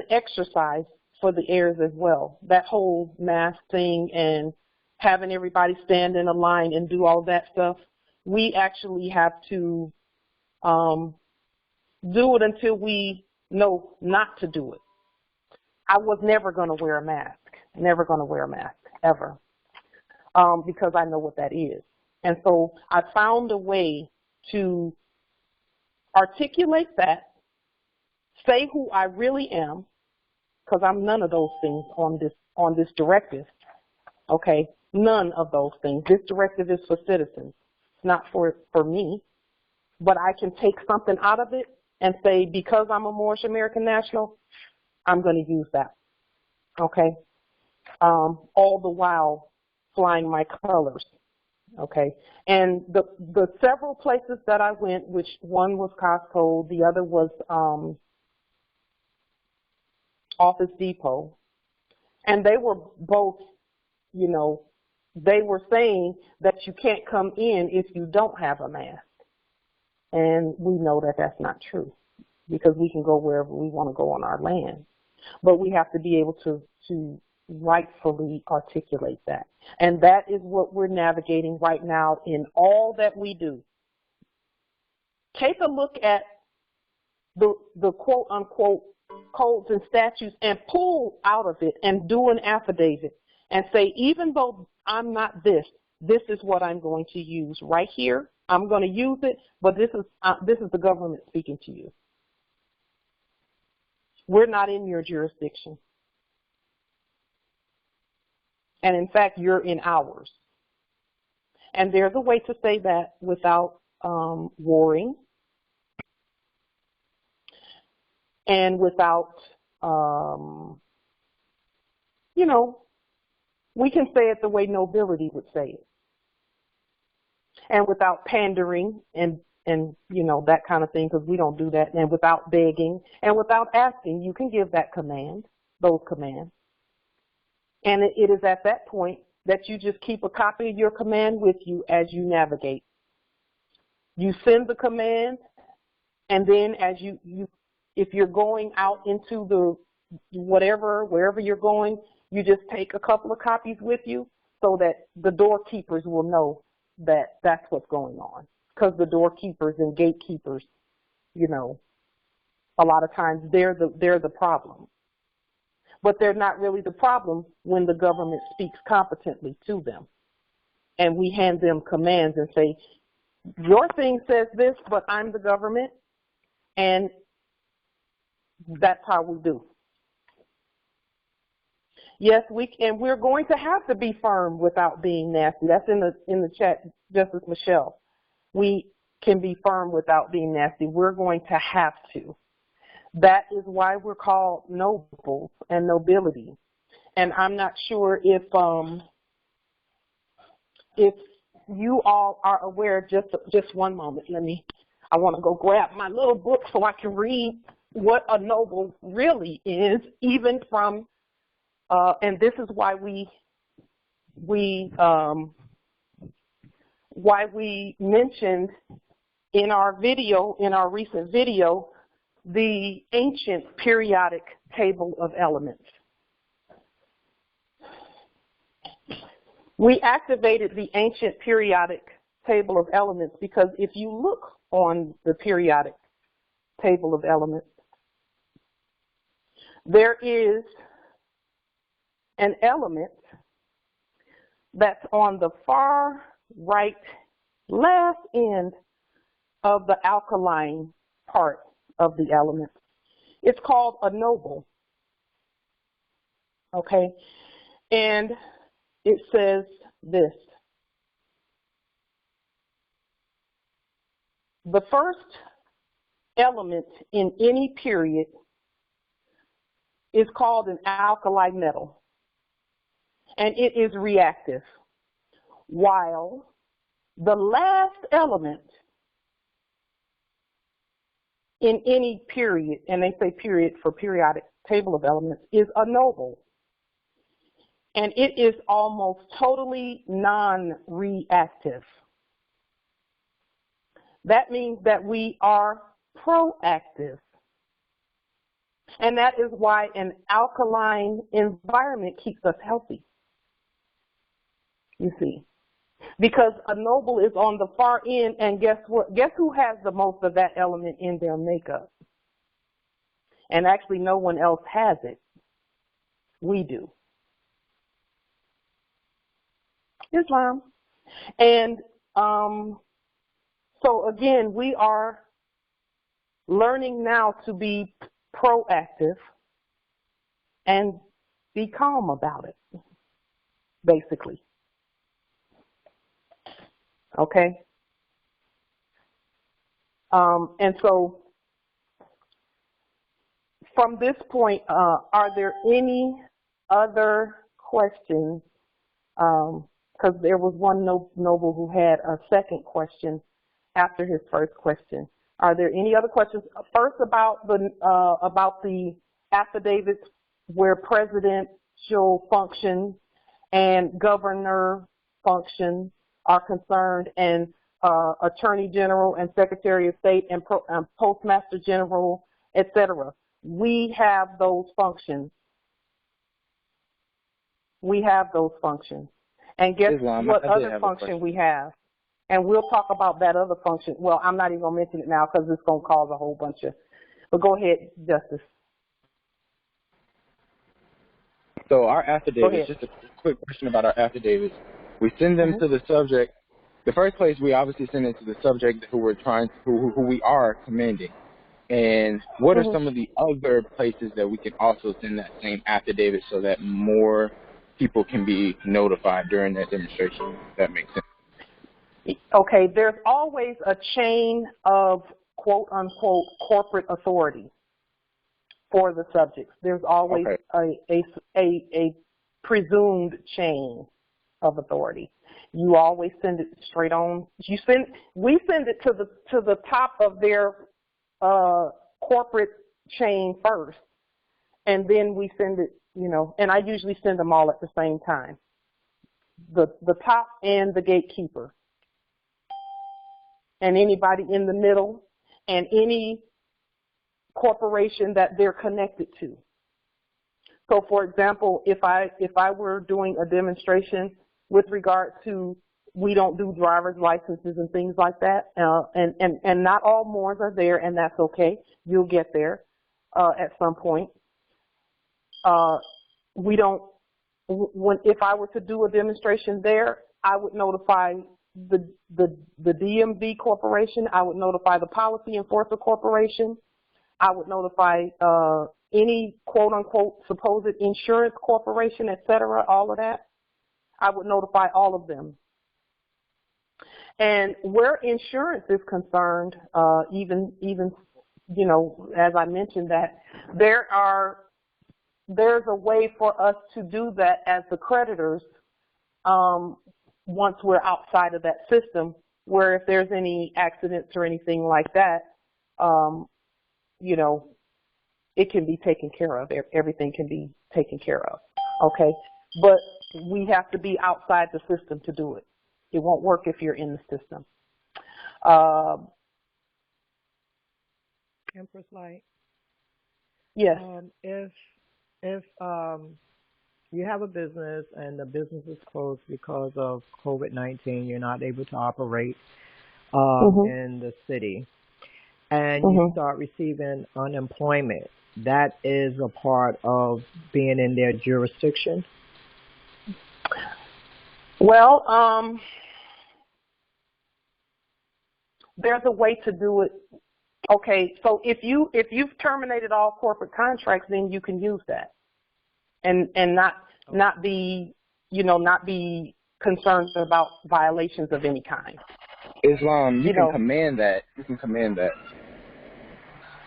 exercise for the heirs as well. That whole mask thing and having everybody stand in a line and do all that stuff. We actually have to do it until we know not to do it. I was never going to wear a mask, ever, because I know what that is. And so I found a way to articulate that, say who I really am, because I'm none of those things on this directive. Okay, none of those things. This directive is for citizens. It's not for me, but I can take something out of it and say, because I'm a Moorish American national, I'm going to use that. Okay, all the while flying my colors. Okay, and the several places that I went, which one was Costco, the other was Office Depot, and they were both, they were saying that you can't come in if you don't have a mask. And we know that that's not true, because we can go wherever we want to go on our land. But we have to be able to rightfully articulate that. And that is what we're navigating right now in all that we do. Take a look at the quote unquote codes and statutes and pull out of it and do an affidavit and say, even though I'm not this is what I'm going to use right here. I'm going to use it, but this is the government speaking to you. We're not in your jurisdiction. And in fact, you're in ours. And there's a way to say that without warring and without, you know, we can say it the way nobility would say it. And without pandering and you know, that kind of thing, because we don't do that. And without begging and without asking, you can give that command, those commands. And it is at that point that you just keep a copy of your command with you as you navigate. You send the command, and then as you if you're going out into the wherever you're going, you just take a couple of copies with you so that the doorkeepers will know that that's what's going on. Because the doorkeepers and gatekeepers, you know, a lot of times they're the problem. But they're not really the problem when the government speaks competently to them. And we hand them commands and say, your thing says this, but I'm the government, and that's how we do. Yes, we're going to have to be firm without being nasty. That's in the chat, Justice Michelle. We can be firm without being nasty. We're going to have to. That is why we're called nobles and nobility. And I'm not sure if you all are aware, just one moment, I want to go grab my little book so I can read what a noble really is, even from, and this is why we mentioned in our recent video, the ancient periodic table of elements. We activated the ancient periodic table of elements because if you look on the periodic table of elements, there is an element that's on the far right last end of the alkaline part of the element. It's called a noble, okay? And it says this: the first element in any period is called an alkali metal, and it is reactive, while the last element in any period, and they say period for periodic table of elements, is a noble. And it is almost totally non-reactive. That means that we are proactive. And that is why an alkaline environment keeps us healthy. You see. Because a noble is on the far end, and guess what? Guess who has the most of that element in their makeup? And actually no one else has it. We do. Islam. And so again, we are learning now to be proactive and be calm about it, basically. Okay? And so from this point, are there any other questions? Because there was one noble who had a second question after his first question. Are there any other questions? First, about the affidavits where presidential functions and governor functions are concerned, and Attorney General and Secretary of State and Postmaster General, etc. We have those functions. We have those functions. And guess what other function we have? And we'll talk about that other function. Well, I'm not even going to mention it now because it's going to cause a whole bunch of. But go ahead, Justice. So our affidavits, just a quick question about our affidavits. We send them to the subject. The first place we obviously send it to the subject who we are commending. And what are some of the other places that we can also send that same affidavit so that more people can be notified during that demonstration? If that makes sense. Okay, there's always a chain of quote-unquote corporate authority for the subjects. There's always a presumed chain of authority. You always send it straight on. We send it to the top of their corporate chain first, and then we send it, and I usually send them all at the same time. The top and the gatekeeper, and anybody in the middle, and any corporation that they're connected to. So, for example, if I were doing a demonstration with regard to, we don't do driver's licenses and things like that, and not all Moors are there, and that's okay. You'll get there at some point. If I were to do a demonstration there, I would notify the DMV corporation. I would notify the policy enforcer corporation. I would notify any quote-unquote supposed insurance corporation, et cetera, all of that. I would notify all of them. And where insurance is concerned, even as I mentioned that, there's a way for us to do that as the creditors once we're outside of that system, where if there's any accidents or anything like that, it can be taken care of. Everything can be taken care of, okay? But we have to be outside the system to do it. It won't work if you're in the system. Empress Light. Yes. If you have a business and the business is closed because of COVID-19, you're not able to operate in the city, and you start receiving unemployment, that is a part of being in their jurisdiction? Well, there's a way to do it. Okay, so if you've terminated all corporate contracts, then you can use that, and not be concerned about violations of any kind. Islam, you can command that. You can command that.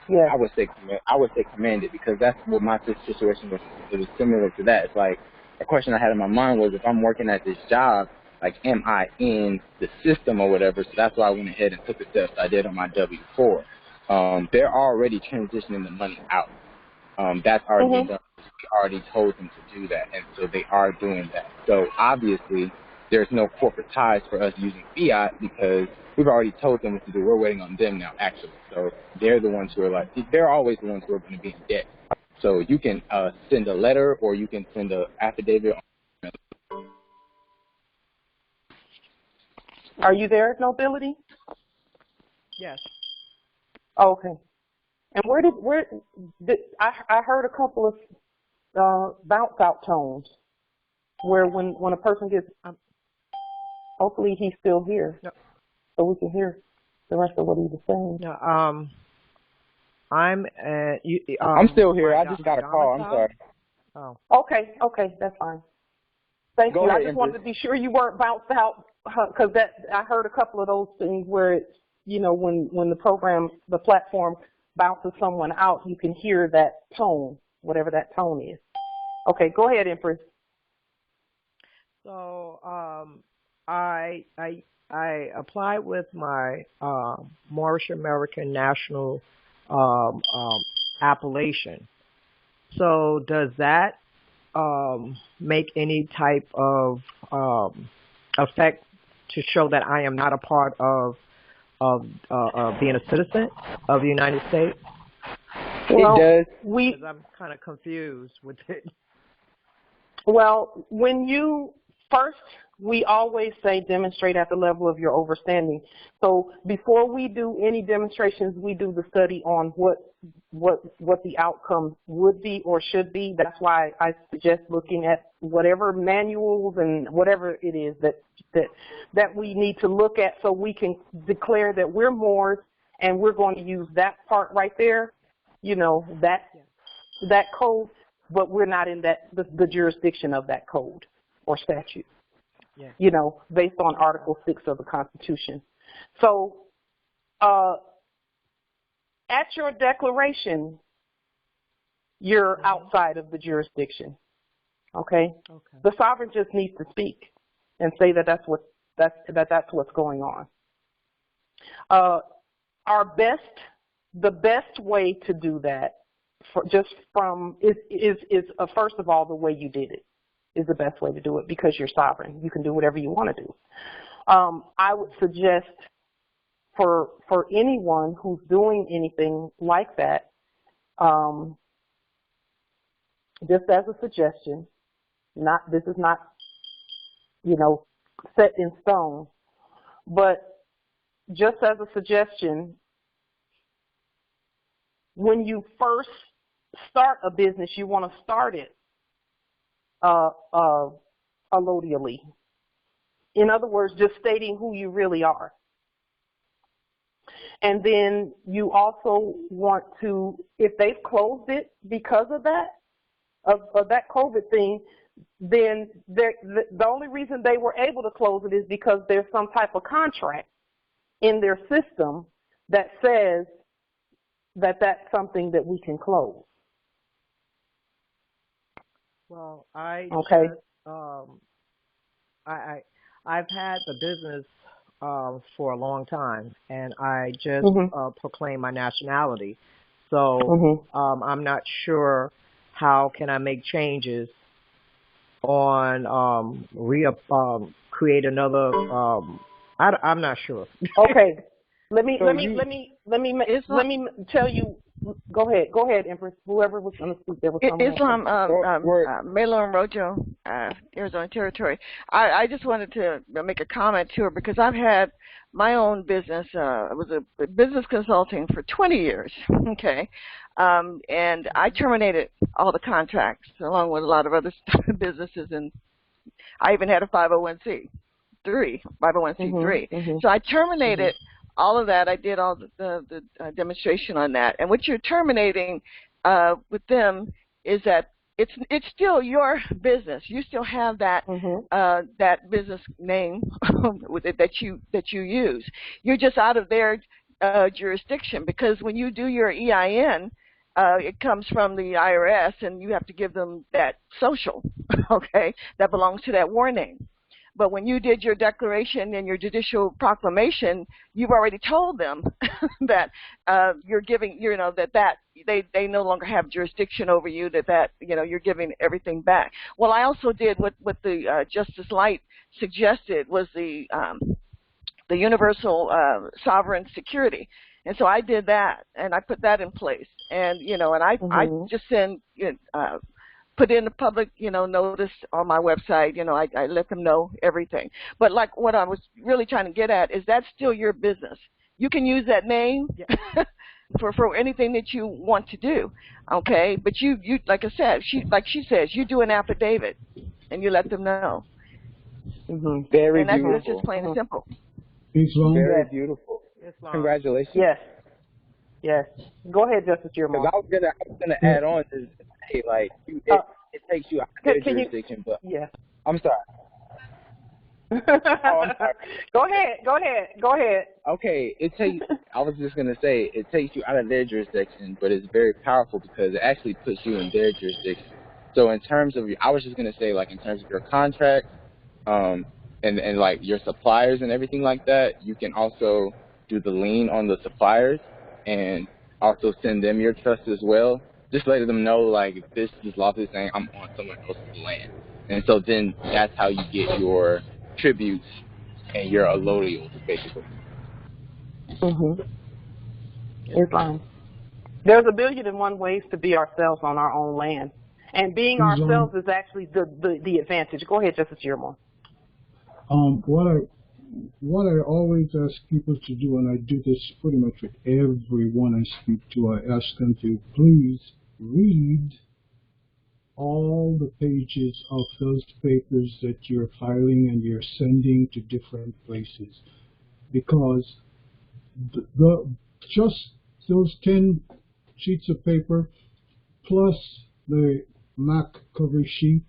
Yeah. I would say command it, because that's what my situation was. It was similar to that. It's like, a question I had in my mind was, if I'm working at this job, like, am I in the system or whatever? So that's why I went ahead and took the steps I did on my W-4. They're already transitioning the money out. That's already been done. We already told them to do that, and so they are doing that. So obviously, there's no corporate ties for us using fiat, because we've already told them what to do. We're waiting on them now, actually. So they're the ones who are they're always the ones who are going to be in debt. So you can send a letter, or you can send an affidavit. Are you there, Nobility? Yes. Okay. And where did I heard a couple of bounce out tones, where when a person gets, hopefully he's still here, so we can hear the rest of what he was saying. No, I'm still here. I just got a call. I'm sorry. Oh. Okay, that's fine. Thank you. I just wanted to be sure you weren't bounced out, because I heard a couple of those things where it's, when the platform bounces someone out, you can hear that tone, whatever that tone is. Okay, go ahead, Empress. So I applied with my Moorish American national appellation. So does that make any type of effect to show that I am not a part of being a citizen of the United States? Well, it does. Because I'm kind of confused with it. Well, we always say demonstrate at the level of your overstanding. So before we do any demonstrations, we do the study on what the outcome would be or should be. That's why I suggest looking at whatever manuals and whatever it is that we need to look at, so we can declare that we're Moors, and we're going to use that part right there, that code, but we're not in the jurisdiction of that code or statute. Yes. you know, based on Article 6 of the Constitution. So at your declaration, you're outside of the jurisdiction, okay? Okay. The sovereign just needs to speak and say that that's what's going on. The best way to do that, is first of all, the way you did it is the best way to do it, because you're sovereign. You can do whatever you want to do. I would suggest for anyone who's doing anything like that, just as a suggestion, this is not, you know, set in stone, but just as a suggestion, when you first start a business, you want to start it allodially. In other words, just stating who you really are. And then you also want to, if they've closed it because of that, of that COVID thing, then the only reason they were able to close it is because there's some type of contract in their system that says that that's something that we can close. Well, I've had the business for a long time, and I just proclaimed my nationality. So I'm not sure how can I make changes on create another. I'm not sure. Okay. Let me tell you. Go ahead, Empress. Whoever was going to speak, there was someone else. Melo and Rojo, Arizona Territory. I just wanted to make a comment to her because I've had my own business. I was a business consulting for 20 years, okay, and I terminated all the contracts along with a lot of other businesses, and I even had a 501c3. So I terminated all of that. I did all the demonstration on that. And what you're terminating with them is that it's still your business. You still have that that business name that you use. You're just out of their jurisdiction, because when you do your EIN, it comes from the IRS, and you have to give them that social, okay, that belongs to that war name. But when you did your declaration and your judicial proclamation, you've already told them that you're giving, you know, that they no longer have jurisdiction over you, that you know, you're giving everything back. Well, I also did what the Justice Light suggested was the universal sovereign security. And so I did that, and I put that in place. And, you know, and I just send, put in the public, you know, notice on my website, you know, I let them know everything. But like what I was really trying to get at is that's still your business. You can use that name for anything that you want to do, okay? But you like I said, she says, you do an affidavit and you let them know. Very and that's, beautiful. That's just plain and simple. Very beautiful. Congratulations. Yes. Go ahead, Justice Yermo. I was gonna add on to say, like, it takes you out of their jurisdiction, but I'm sorry. I'm sorry. Go ahead. Okay, I was just gonna say it takes you out of their jurisdiction, but it's very powerful because it actually puts you in their jurisdiction. So in terms of, I was just gonna say, like, in terms of your contract, and like your suppliers and everything like that, you can also do the lien on the suppliers and also send them your trust as well. Just letting them know, like, if this is lawfully saying I'm on someone else's land. And so then that's how you get your tributes and your allodials, basically. Islam. There's 1,000,001 ways to be ourselves on our own land. And being ourselves is actually the advantage. Go ahead, Justice Yermo. What I always ask people to do, and I do this pretty much with everyone I speak to, I ask them to please read all the pages of those papers that you're filing and you're sending to different places, because just those 10 sheets of paper plus the MAC cover sheet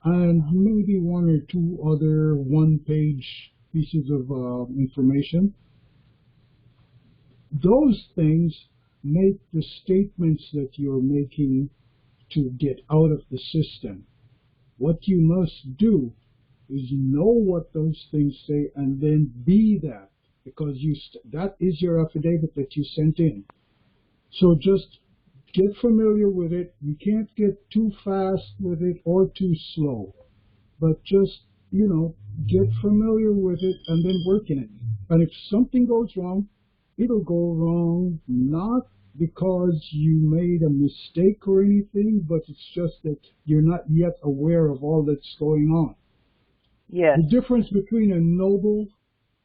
and maybe one or two other one-page pieces of information. Those things make the statements that you're making to get out of the system. What you must do is know what those things say and then be that, because that is your affidavit that you sent in. So just get familiar with it. You can't get too fast with it or too slow, but just, get familiar with it and then work in it. And if something goes wrong, it'll go wrong not because you made a mistake or anything, but it's just that you're not yet aware of all that's going on. Yes. The difference between a noble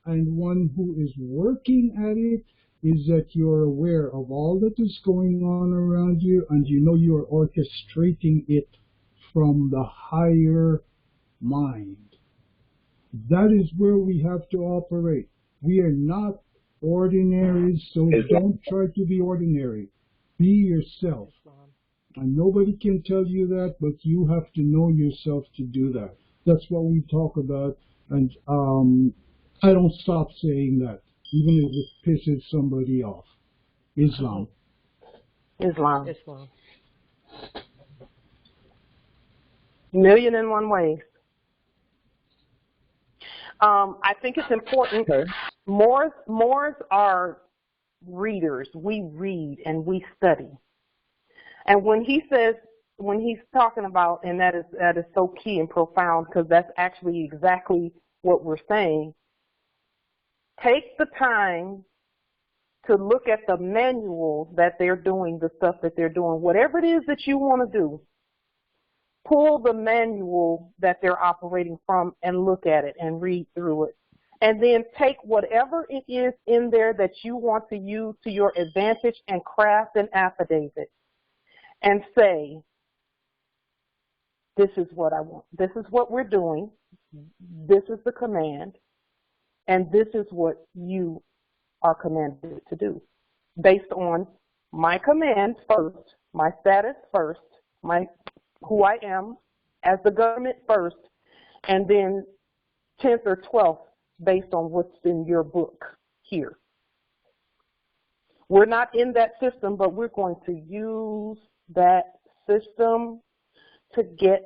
and one who is working at it is that you're aware of all that is going on around you, and you are orchestrating it from the higher mind. That is where we have to operate. We are not ordinary, so don't try to be ordinary. Be yourself. And nobody can tell you that, but you have to know yourself to do that. That's what we talk about, and I don't stop saying that, even if it pisses somebody off. Islam. Islam. 1,000,001 ways. I think it's important. Okay. Moors are readers. We read and we study. And when he's talking about, and that is so key and profound, because that's actually exactly what we're saying. Take the time to look at the manual that they're doing, the stuff that they're doing, whatever it is that you want to do. Pull the manual that they're operating from and look at it and read through it. And then take whatever it is in there that you want to use to your advantage and craft an affidavit and say, this is what I want. This is what we're doing. This is the command. And this is what you are commanded to do. Based on my command first, my status first, who I am as the government first, and then 10th or 12th based on what's in your book here. We're not in that system, but we're going to use that system to get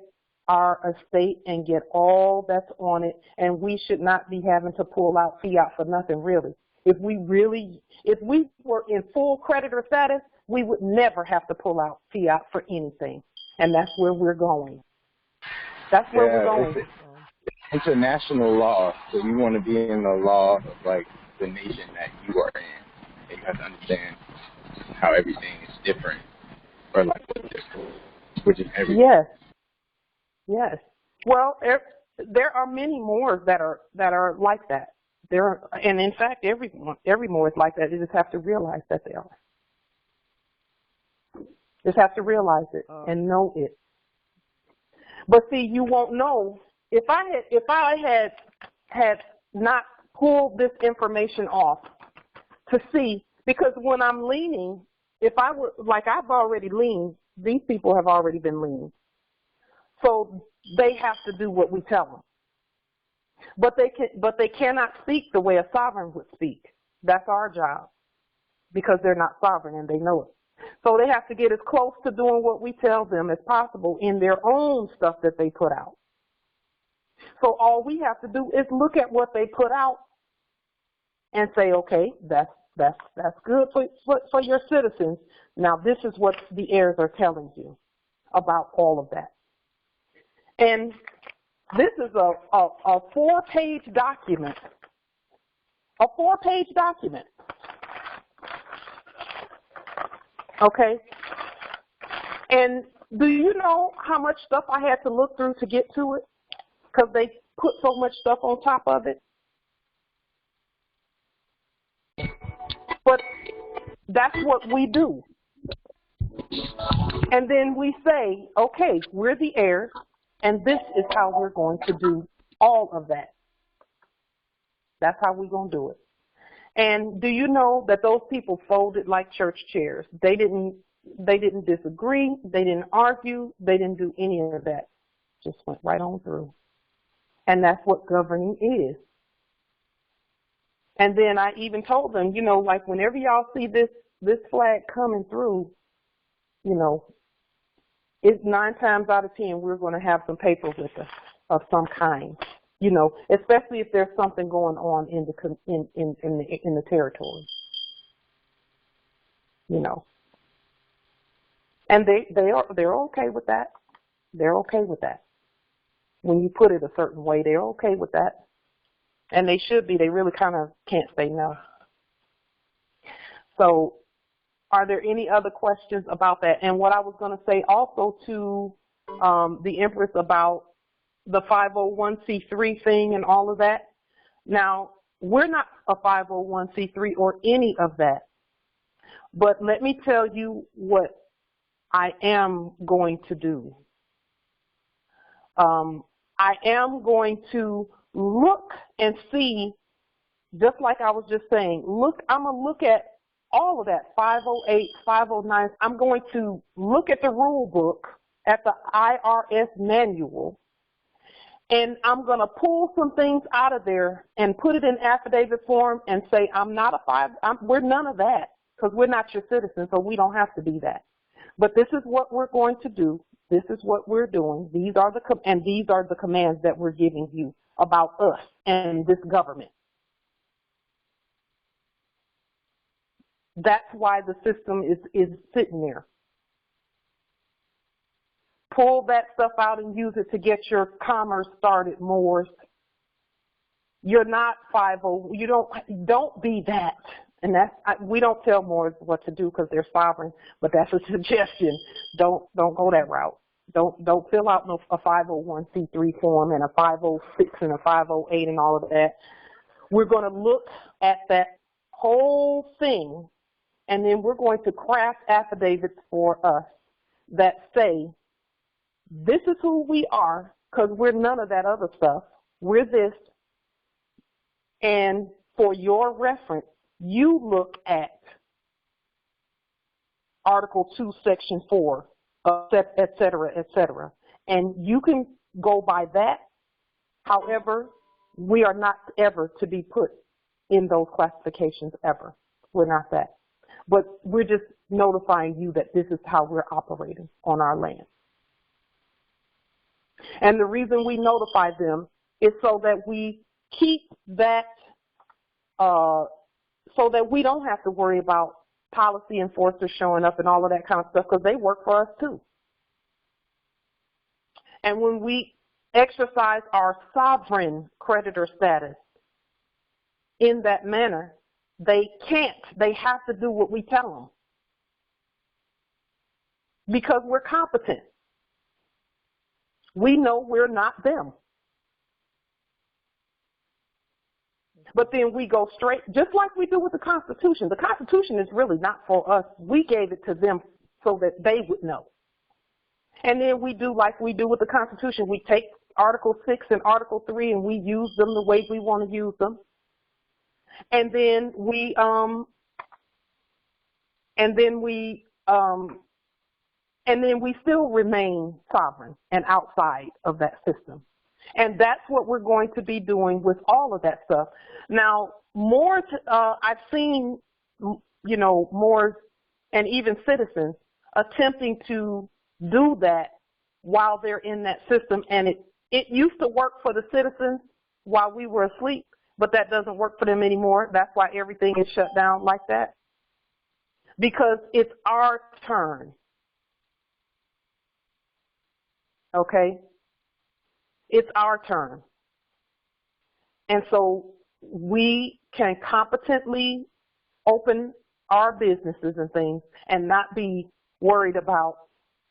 our estate and get all that's on it, and we should not be having to pull out fiat for nothing, really. If we were in full creditor status, we would never have to pull out fiat for anything. And that's where we're going. That's where we're going. It's a national law, so you want to be in the law of, like, the nation that you are in. And you have to understand how everything is different, or like which is everything. Yes. Yes. Well, there are many Moors that are like that. And in fact, every Moor is like that. You just have to realize that they are. Just have to realize it and know it. But see, you won't know if I had not pulled this information off to see, because when I'm leaning, if I were like I've already leaned, these people have already been leaned, so they have to do what we tell them. But they cannot speak the way a sovereign would speak. That's our job, because they're not sovereign and they know it. So they have to get as close to doing what we tell them as possible in their own stuff that they put out. So all we have to do is look at what they put out and say, okay, that's good for your citizens. Now this is what the heirs are telling you about all of that. And this is a 4-page document. A 4-page document. Okay? And do you know how much stuff I had to look through to get to it? Because they put so much stuff on top of it. But that's what we do. And then we say, okay, we're the heirs, and this is how we're going to do all of that. That's how we're going to do it. And do you know that those people folded like church chairs? They didn't disagree. They didn't argue. They didn't do any of that. Just went right on through. And that's what governing is. And then I even told them, you know, like whenever y'all see this flag coming through, you know, it's 9 times out of 10 we're going to have some paper with us of some kind, you know, especially if there's something going on in the territory, you know. And they're okay with that. They're okay with that. When you put it a certain way, they're okay with that. And they should be. They really kind of can't say no. So are there any other questions about that? And what I was going to say also to the Empress about the 501c3 thing and all of that. Now, we're not a 501c3 or any of that. But let me tell you what I am going to do. I am going to look and see, just like I was just saying, I'm going to look at all of that, 508, 509. I'm going to look at the rule book, at the IRS manual, and I'm going to pull some things out of there and put it in affidavit form and say, we're none of that, because we're not your citizens, so we don't have to be that. But this is what we're going to do. This is what we're doing. These are the commands that we're giving you about us and this government. That's why the system is sitting there. Pull that stuff out and use it to get your commerce started, Moors. You're not 50. You don't be that. And we don't tell Moors what to do because they're sovereign, but that's a suggestion. Don't go that route. Don't fill out a 501c3 form and a 506 and a 508 and all of that. We're going to look at that whole thing, and then we're going to craft affidavits for us that say, this is who we are, because we're none of that other stuff. We're this. And for your reference, you look at Article 2, Section 4, et cetera, et cetera. And you can go by that. However, we are not ever to be put in those classifications ever. We're not that. But we're just notifying you that this is how we're operating on our land. And the reason we notify them is so that we keep that, so that we don't have to worry about policy enforcers showing up and all of that kind of stuff, because they work for us too. And when we exercise our sovereign creditor status in that manner, they can't. They have to do what we tell them, because we're competent. We know we're not them. But then we go straight, just like we do with the Constitution. The Constitution is really not for us. We gave it to them so that they would know. And then we do like we do with the Constitution. We take Article 6 and Article 3 and we use them the way we want to use them. And then we still remain sovereign and outside of that system. And that's what we're going to be doing with all of that stuff. Now, I've seen, you know, Moors and even citizens attempting to do that while they're in that system. And it used to work for the citizens while we were asleep, but that doesn't work for them anymore. That's why everything is shut down like that. Because it's our turn. Okay? It's our turn. And so we can competently open our businesses and things and not be worried about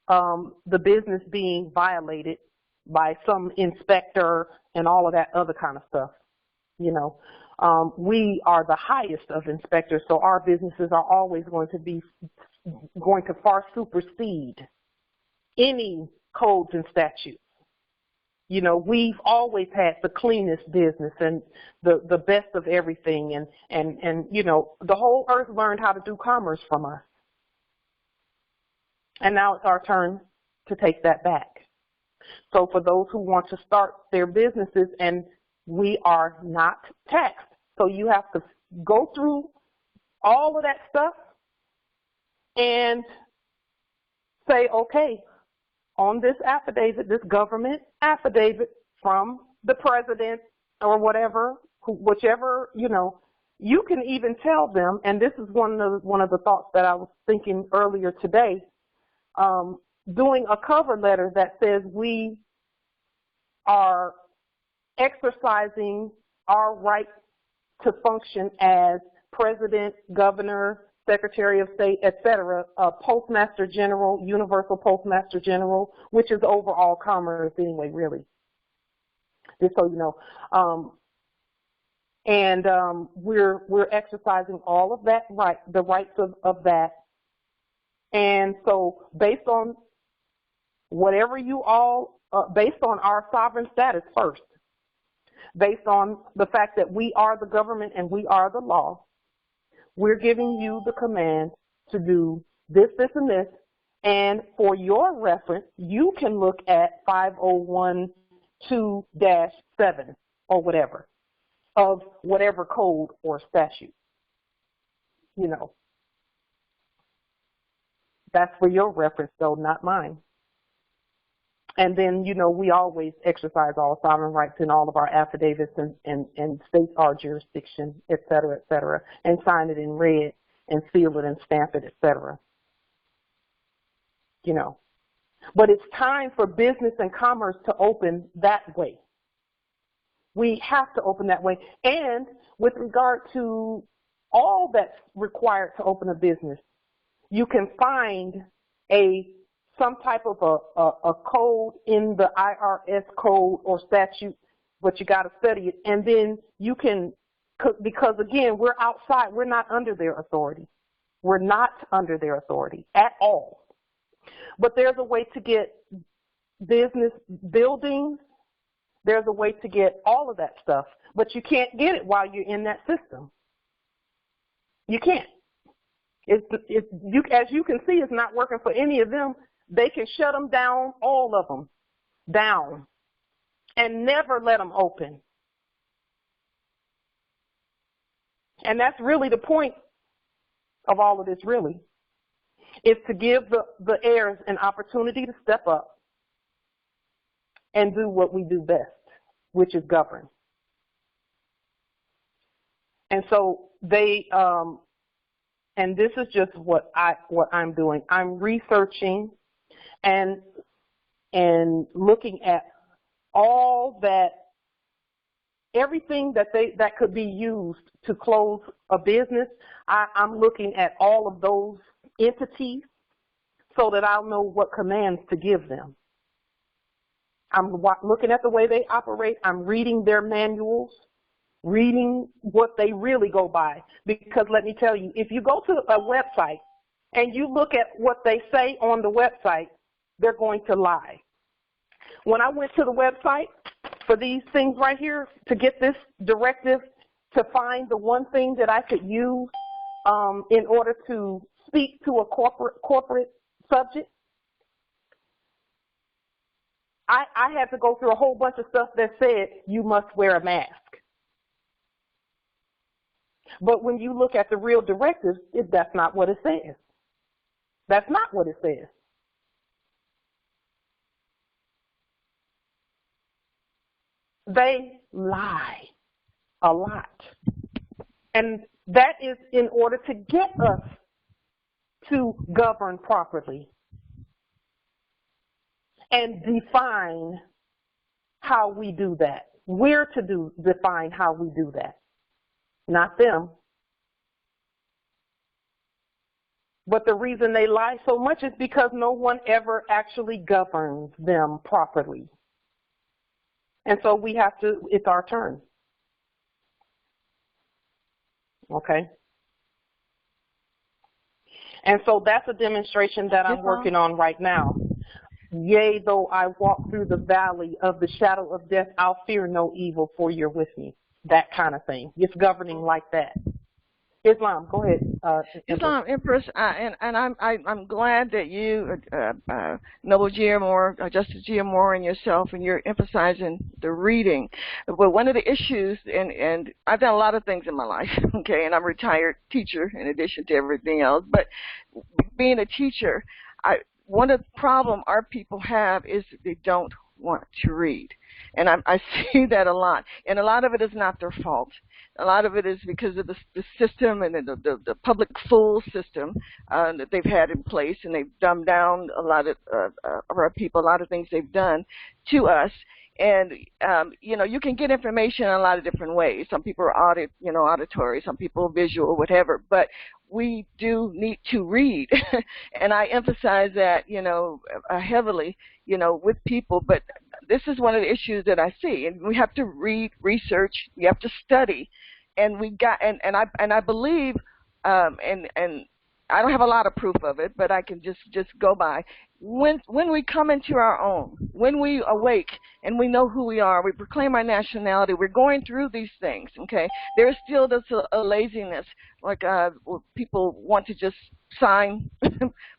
the business being violated by some inspector and all of that other kind of stuff. You know, we are the highest of inspectors, so our businesses are always going to far supersede any codes and statutes. You know, we've always had the cleanest business and the best of everything, and you know, the whole earth learned how to do commerce from us. And now it's our turn to take that back. So for those who want to start their businesses, and we are not taxed. So you have to go through all of that stuff and say, okay, on this affidavit, this government affidavit from the president or whatever, whichever, you know, you can even tell them, and this is one of the thoughts that I was thinking earlier today, doing a cover letter that says we are exercising our right to function as president, governor, secretary of state, etc., postmaster general, universal postmaster general, which is overall commerce anyway, really, just so you know. We're exercising all of that right, the rights of that. And so based on whatever you all, based on our sovereign status first, based on the fact that we are the government and we are the law, we're giving you the command to do this, this, and this. And for your reference, you can look at 5012-7 or whatever, of whatever code or statute, you know. That's for your reference, though, not mine. And then, you know, we always exercise all sovereign rights in all of our affidavits and state our jurisdiction, et cetera, and sign it in red and seal it and stamp it, et cetera. You know. But it's time for business and commerce to open that way. We have to open that way. And with regard to all that's required to open a business, you can find some type of a code in the IRS code or statute, but you got to study it. And then you can, because again, we're outside, we're not under their authority. We're not under their authority at all. But there's a way to get business buildings. There's a way to get all of that stuff, but you can't get it while you're in that system. You can't. As you can see, it's not working for any of them. They can shut them down, all of them, down, and never let them open. And that's really the point of all of this, really, is to give the heirs an opportunity to step up and do what we do best, which is govern. And so they, and this is just what I'm doing. I'm researching and looking at all that, everything that could be used to close a business. I'm looking at all of those entities so that I'll know what commands to give them. I'm looking at the way they operate. I'm reading their manuals, reading what they really go by. Because let me tell you, if you go to a website and you look at what they say on the website, they're going to lie. When I went to the website for these things right here to get this directive to find the one thing that I could use in order to speak to a corporate subject, I had to go through a whole bunch of stuff that said you must wear a mask. But when you look at the real directives, that's not what it says. That's not what it says. They lie a lot. And that is in order to get us to govern properly and define how we do that. We're to define how we do that, not them. But the reason they lie so much is because no one ever actually governs them properly. And so we have to, it's our turn. Okay? And so that's a demonstration that I'm working on right now. Yea, though I walk through the valley of the shadow of death, I'll fear no evil, for you're with me. That kind of thing. It's governing like that. Islam, go ahead. Islam, Empress, and I'm glad that you, Noble G.R. Moore, Justice G.R. Moore, and yourself, and you're emphasizing the reading. But one of the issues, and I've done a lot of things in my life, okay, and I'm a retired teacher in addition to everything else. But being a teacher, one of the problem our people have is they don't want to read, and I see that a lot, and a lot of it is not their fault. A lot of it is because of the system and the public fool system that they've had in place, and they've dumbed down a lot of our people, a lot of things they've done to us. And, you can get information in a lot of different ways. Some people are auditory, some people visual, whatever. But we do need to read. And I emphasize that, heavily, with people. But this is one of the issues that I see. And we have to read, research, we have to study. And I believe, and I don't have a lot of proof of it, but I can just go by. When we come into our own, when we awake and we know who we are, we proclaim our nationality, we're going through these things, okay? There's still this a laziness, like people want to just sign,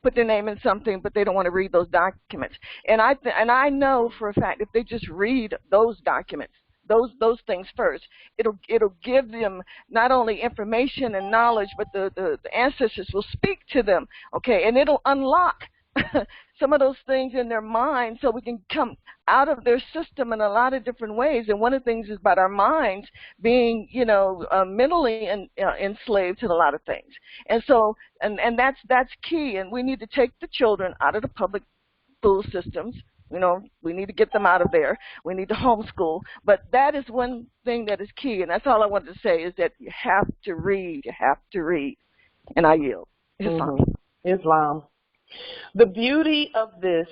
put their name in something, but they don't want to read those documents. And I know for a fact if they just read those documents, those things first, it'll give them not only information and knowledge, but the ancestors will speak to them, okay, and it'll unlock some of those things in their mind so we can come out of their system in a lot of different ways. And one of the things is about our minds being, mentally enslaved to a lot of things. And so, and that's key. And we need to take the children out of the public school systems. We need to get them out of there. We need to homeschool. But that is one thing that is key. And that's all I wanted to say is that you have to read. You have to read. And I yield. Islam. Islam. The beauty of this,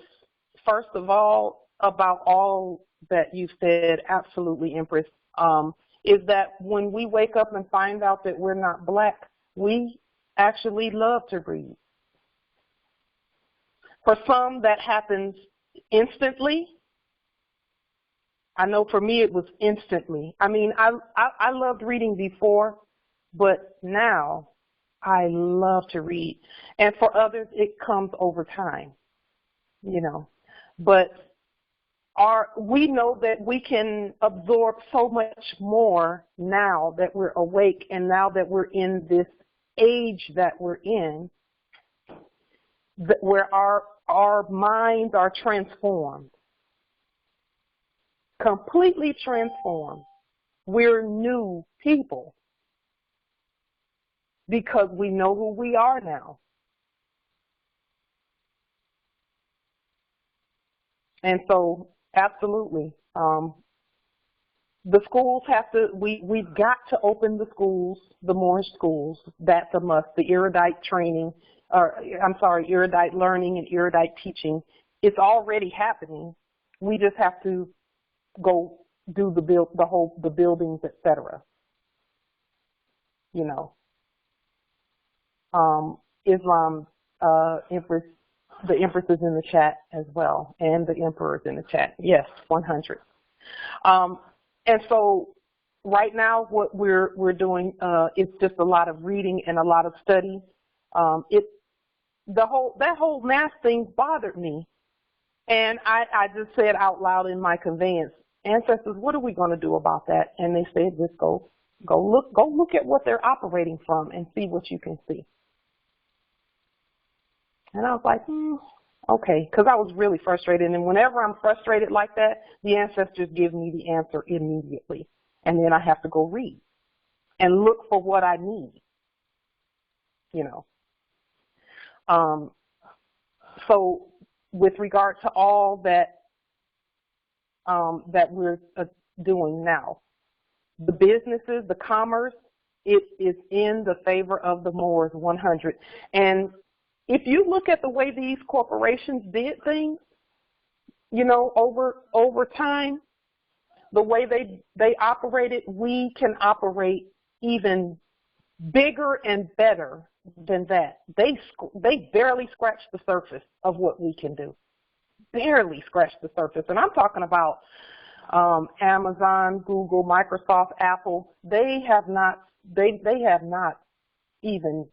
first of all, about all that you said, absolutely, Empress, is that when we wake up and find out that we're not black, we actually love to read. For some, that happens instantly. I know for me it was instantly. I mean, I loved reading before, but now I love to read. And for others, it comes over time, But we know that we can absorb so much more now that we're awake and now that we're in this age that we're in, where our minds are transformed, completely transformed. We're new people because we know who we are now. And so, absolutely, the schools have to, we've got to open the schools, the Moorish schools. That's a must. The erudite training, erudite learning and erudite teaching, it's already happening. We just have to go do the buildings, etc. Islam, Empress, the Empress is in the chat as well, and the Emperor is in the chat. Yes, 100. And so right now what we're doing is just a lot of reading and a lot of study. That whole math thing bothered me, and I just said out loud in my conveyance, ancestors, what are we going to do about that? And they said, just go look at what they're operating from and see what you can see. And I was like, okay, because I was really frustrated. And whenever I'm frustrated like that, the ancestors give me the answer immediately. And then I have to go read and look for what I need, So with regard to all that that we're doing now, the businesses, the commerce, it is in the favor of the Moors, 100. And if you look at the way these corporations did things, over time, the way they operated, we can operate even bigger and better than that. They barely scratched the surface of what we can do. Barely scratched the surface. And I'm talking about Amazon, Google, Microsoft, Apple. They have not even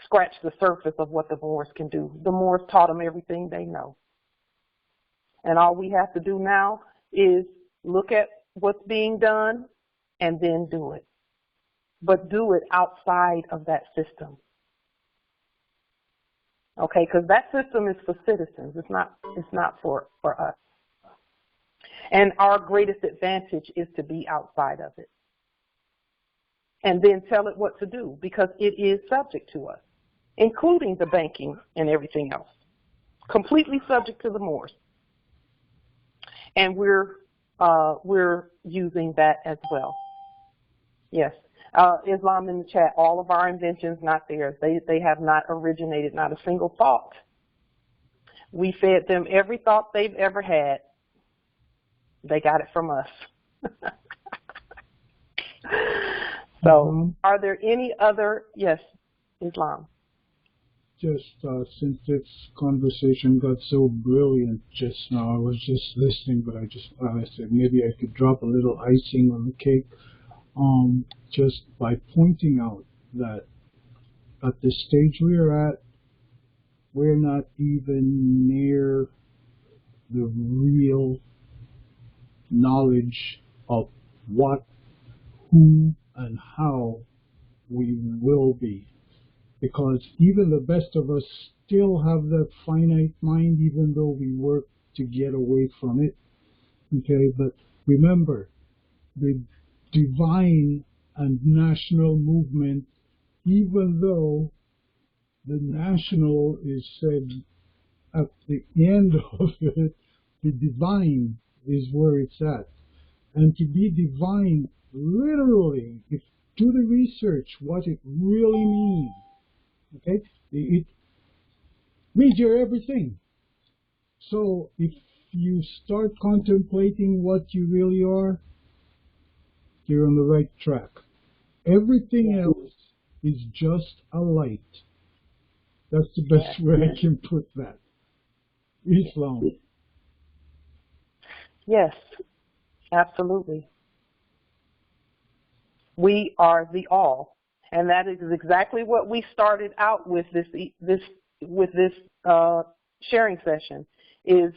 scratch the surface of what the Moors can do. The Moors taught them everything they know. And all we have to do now is look at what's being done and then do it. But do it outside of that system. Okay, because that system is for citizens. It's not for us. And our greatest advantage is to be outside of it. And then tell it what to do, because it is subject to us, including the banking and everything else. Completely subject to the Moors. And we're using that as well. Yes. Islam in the chat, all of our inventions, not theirs. They have not originated, not a single thought. We fed them every thought they've ever had. They got it from us. So, are there any other, yes, Islam? Just since this conversation got so brilliant just now, I was just listening, but I said maybe I could drop a little icing on the cake, just by pointing out that at the stage we're at, we're not even near the real knowledge of what, who, and how we will be. Because even the best of us still have that finite mind, even though we work to get away from it. Okay, but remember, the divine and national movement, even though the national is said at the end of it, the divine is where it's at. And to be divine, literally, if do the research, what it really means. Okay, it means you're everything. So if you start contemplating what you really are, you're on the right track. Everything else is just a light. That's the best way I can put that. Islam. Yes, absolutely. We are the all, and that is exactly what we started out with this sharing session. Is,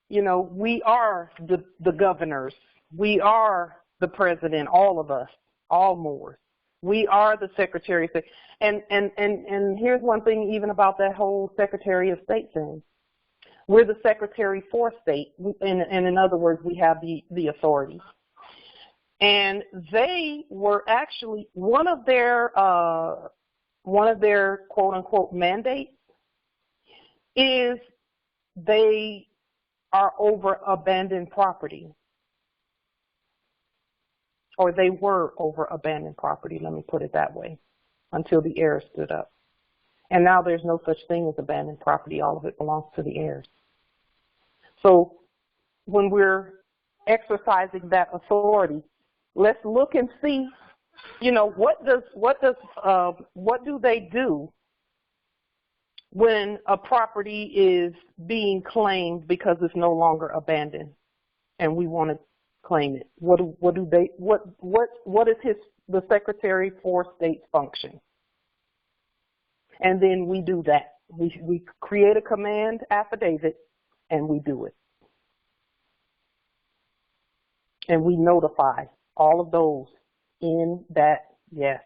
you know, we are the governors, we are the president, all of us, all Moors. We are the Secretary of State, and here's one thing even about that whole Secretary of State thing. We're the Secretary for State, and in other words, we have the authority. And they were actually one of their quote unquote mandates is they are over abandoned property, or they were over abandoned property. Let me put it that way, until the heirs stood up. And now there's no such thing as abandoned property. All of it belongs to the heirs. So when we're exercising that authority, let's look and see, you know, what do they do when a property is being claimed because it's no longer abandoned, and we want to claim it? What is the Secretary for State's function? And then we do that. We create a command affidavit, and we do it, and we notify all of those in that, yes.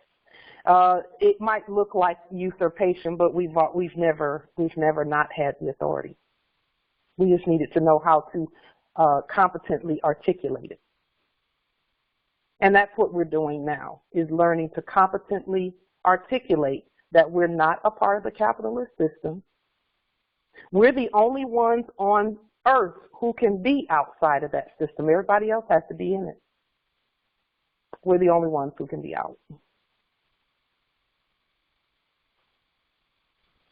It might look like usurpation, but we've never not had the authority. We just needed to know how to competently articulate it. And that's what we're doing now, is learning to competently articulate that we're not a part of the capitalist system. We're the only ones on earth who can be outside of that system. Everybody else has to be in it. We're the only ones who can be out.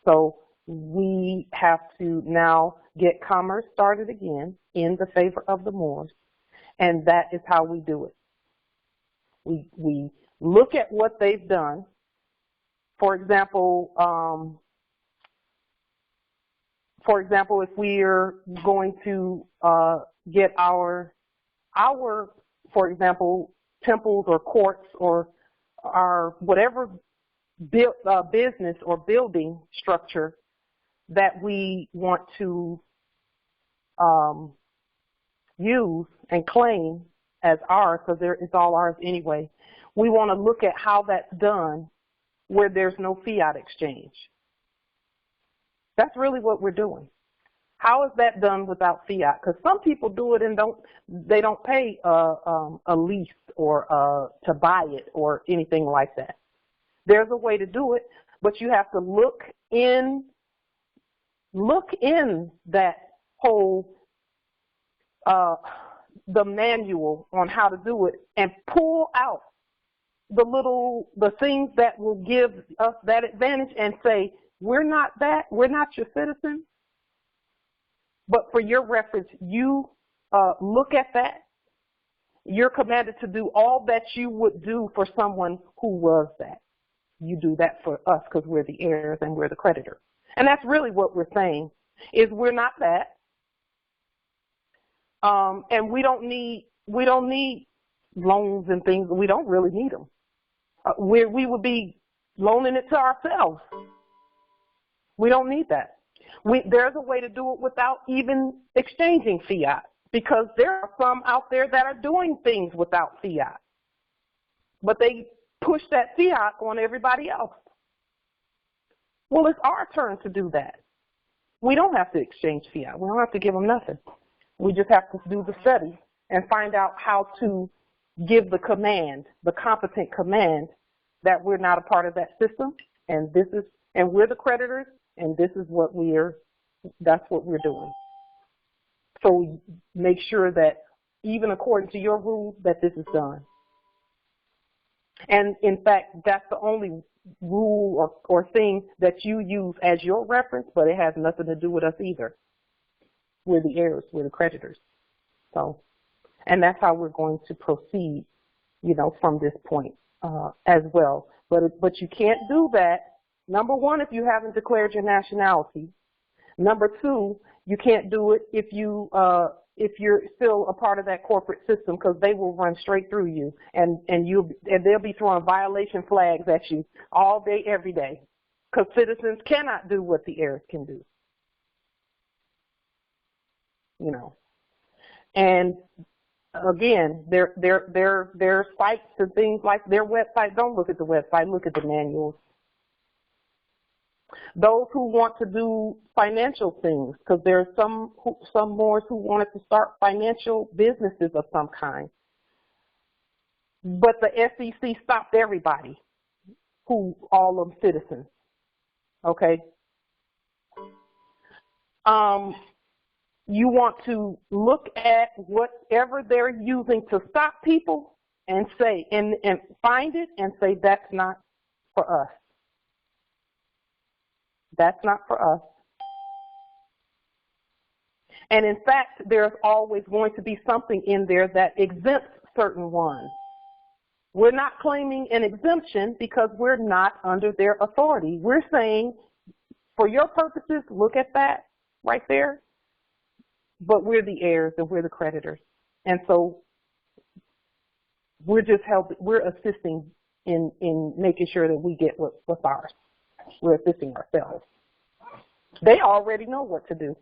So we have to now get commerce started again in the favor of the Moors, and that is how we do it. We look at what they've done. For example, if we're going to get our, for example, temples or courts or whatever business or building structure that we want to use and claim as ours, because it's all ours anyway. We want to look at how that's done where there's no fiat exchange. That's really what we're doing. How is that done without fiat? Because some people do it and they don't pay a lease or to buy it or anything like that. There's a way to do it, but you have to look in that whole the manual on how to do it and pull out the things that will give us that advantage and say, we're not your citizens, but for your reference, you look at that. You're commanded to do all that you would do for someone who was that. You do that for us because we're the heirs and we're the creditors. And that's really what we're saying, is we're not that. And we don't need loans and things. We don't really need them. We would be loaning it to ourselves. We don't need that. There's a way to do it without even exchanging fiat, because there are some out there that are doing things without fiat, but they push that fiat on everybody else. Well, it's our turn to do that. We don't have to exchange fiat. We don't have to give them nothing. We just have to do the study and find out how to give the command, the competent command, that we're not a part of that system, and we're the creditors, and this is what that's what we're doing. So make sure that even according to your rules that this is done. And in fact, that's the only rule or thing that you use as your reference, but it has nothing to do with us either. We're the heirs, we're the creditors. So, and that's how we're going to proceed, from this point as well. But you can't do that. Number one, if you haven't declared your nationality. Number two, you can't do it if you're still a part of that corporate system, because they will run straight through you, and they'll be throwing violation flags at you all day, every day, because citizens cannot do what the heirs can do. And again, their sites and things like their website. Don't look at the website. Look at the manuals. Those who want to do financial things, because there are some Moors who wanted to start financial businesses of some kind, but the SEC stopped everybody all of them citizens. Okay. You want to look at whatever they're using to stop people and say, and find it and say, that's not for us. That's not for us. And in fact, there's always going to be something in there that exempts certain ones. We're not claiming an exemption because we're not under their authority. We're saying, for your purposes, look at that right there. But we're the heirs and we're the creditors. And so we're assisting in making sure that we get what's ours. We're assisting ourselves. They already know what to do.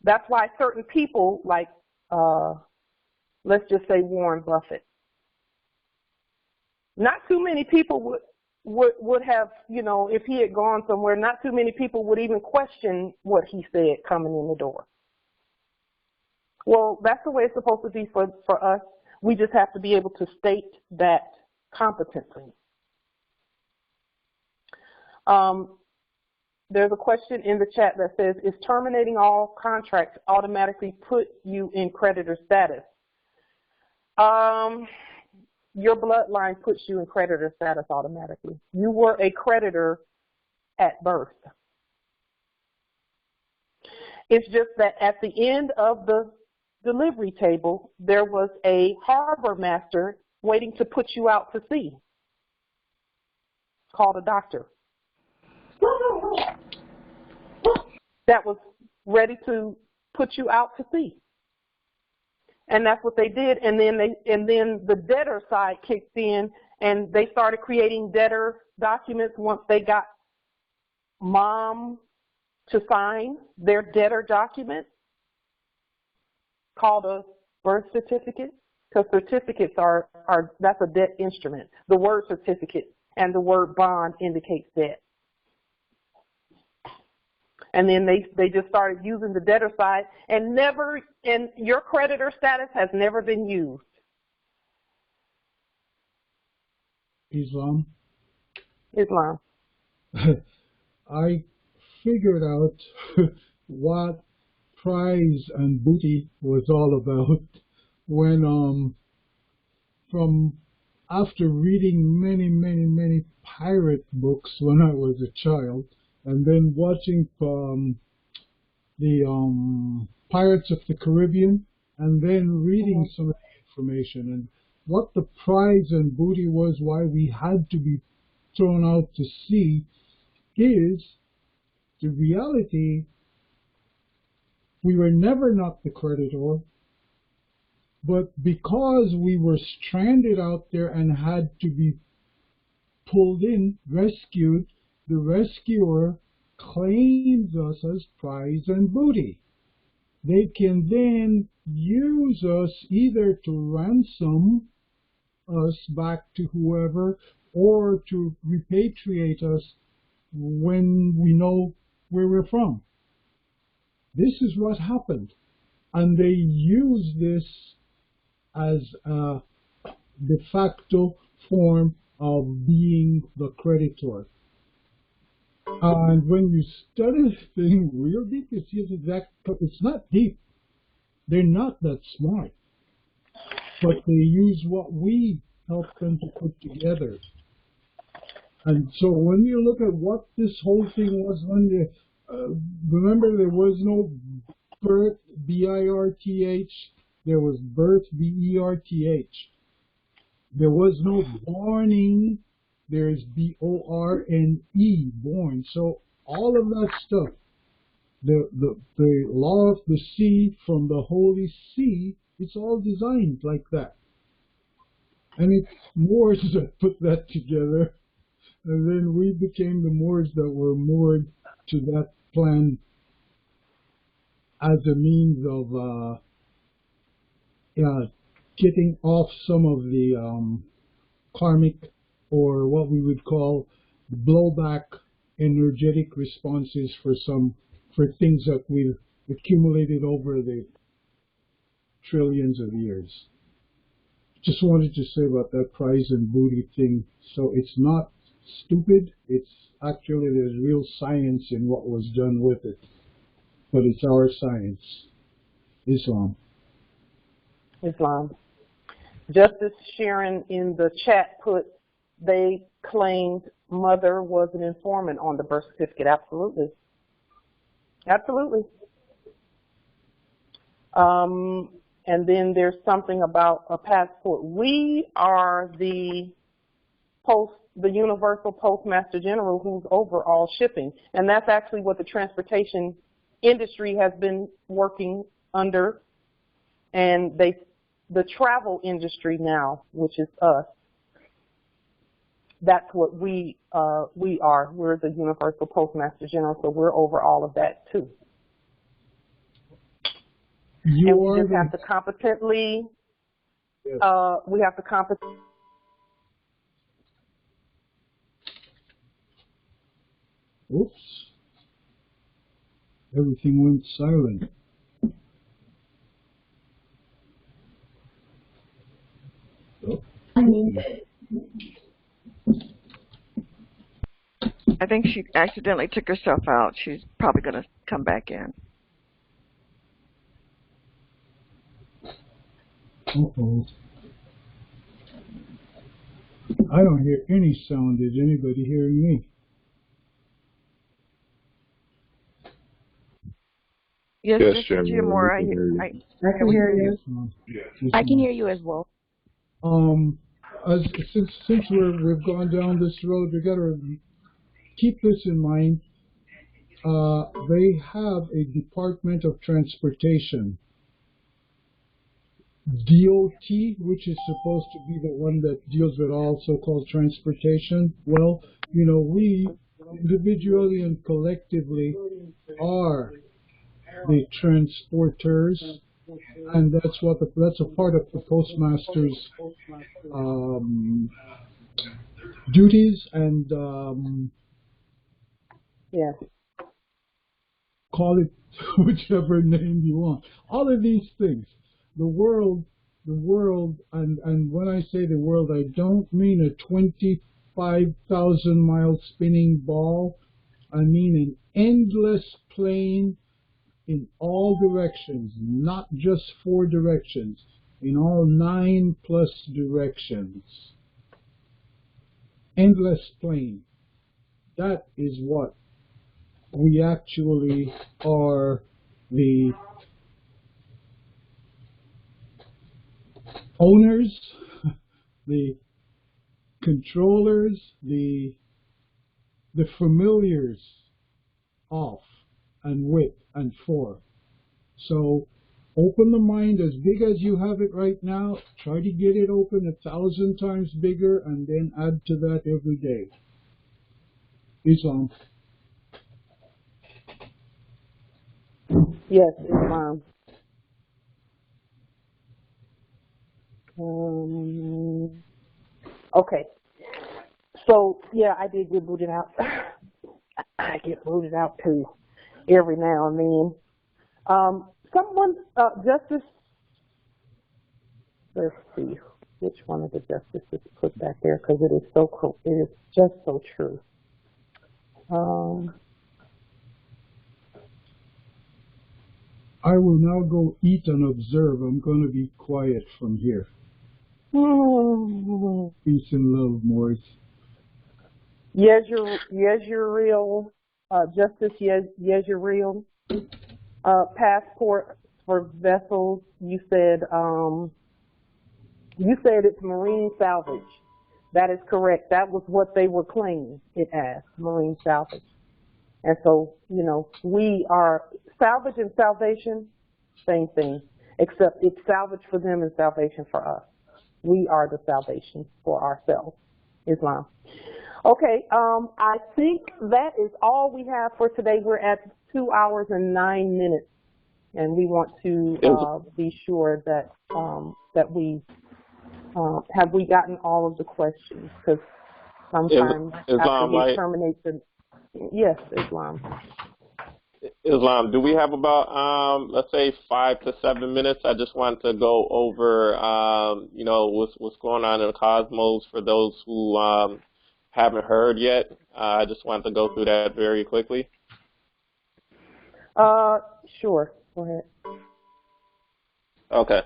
That's why certain people, like, let's just say Warren Buffett, not too many people would have, if he had gone somewhere, not too many people would even question what he said coming in the door. Well, that's the way it's supposed to be for us. We just have to be able to state that competently. There's a question in the chat that says, is terminating all contracts automatically put you in creditor status? Your bloodline puts you in creditor status automatically. You were a creditor at birth. It's just that at the end of the delivery table, there was a harbor master waiting to put you out to sea, called a doctor, that was ready to put you out to sea. And that's what they did. And then the debtor side kicked in, and they started creating debtor documents once they got mom to sign their debtor document called a birth certificate, because certificates that's a debt instrument. The word certificate and the word bond indicates debt. And then they just started using the debtor side, and your creditor status has never been used. Islam. I figured out what prize and booty was all about when from after reading many pirate books when I was a child, and then watching the Pirates of the Caribbean, and then reading some of the information and what the prize and booty was, why we had to be thrown out to sea, is the reality. We were never not the creditor, but because we were stranded out there and had to be pulled in, rescued, the rescuer claims us as prize and booty. They can then use us either to ransom us back to whoever or to repatriate us when we know where we're from. This is what happened. And they use this as a de facto form of being the creditor. And when you study this thing real deep, you see it's not deep. They're not that smart. But they use what we help them to put together. And so when you look at what this whole thing was, remember there was no birth, B-I-R-T-H. There was birth, B-E-R-T-H. There was no borning. There's B-O-R-N-E, born. So all of that stuff, the law of the sea from the Holy See, it's all designed like that. And it's Moors that put that together. And then we became the Moors that were moored to that plan as a means of getting off some of the karmic, or what we would call blowback energetic responses for things that we've accumulated over the trillions of years. Just wanted to say about that prize and booty thing. So it's not stupid. It's actually, there's real science in what was done with it. But it's our science. Islam. Justice Sharon in the chat put, they claimed mother was an informant on the birth certificate. Absolutely. And then there's something about a passport. We are the Universal Postmaster General who's over all shipping. And that's actually what the transportation industry has been working under. And the travel industry now, which is us, that's what we are. We're the Universal Postmaster General, so we're over all of that too. And we just have to competently, Oops. Everything went silent. Oh. I think she accidentally took herself out. She's probably going to come back in. Uh-oh. I don't hear any sound. Is anybody hearing me? Yes, Jim, or I can hear you. I can hear you as well. Since we've gone down this road, we got to keep this in mind. They have a Department of Transportation, DOT, which is supposed to be the one that deals with all so-called transportation. Well, you know, we individually and collectively are the transporters, and that's a part of the postmaster's duties and yes. Call it whichever name you want. All of these things, the world, and when I say the world, I don't mean a 25,000-mile spinning ball. I mean an endless plane in all directions, not just 4 directions, in all 9+ directions. Endless plane. That is what we actually are, the owners, the controllers, the familiars of and with and for. So open the mind as big as you have it right now. Try to get it open 1,000 times bigger, and then add to that every day. Islam. Yes, Islam. Okay. So, yeah, I did get booted out. I get booted out, too, every now and then. Justice, let's see, which one of the justices put back there, because it is so cool. It is just so true. I will now go eat and observe. I'm going to be quiet from here. Peace and love, Morris. Yes, you're real. Justice, yes, you're real. Passport for vessels. You said it's marine salvage. That is correct. That was what they were claiming it as, marine salvage. And so, you know, we are salvage and salvation, same thing, except it's salvage for them and salvation for us. We are the salvation for ourselves, Islam. Okay, I think that is all we have for today. We're at 2 hours and 9 minutes, and we want to be sure that that we have we gotten all of the questions, because sometimes after we terminate the yes, Islam. Islam, do we have about let's say 5 to 7 minutes? I just want to go over you know, what's going on in the cosmos for those who haven't heard yet. I just want to go through that very quickly. Sure. Go ahead. Okay.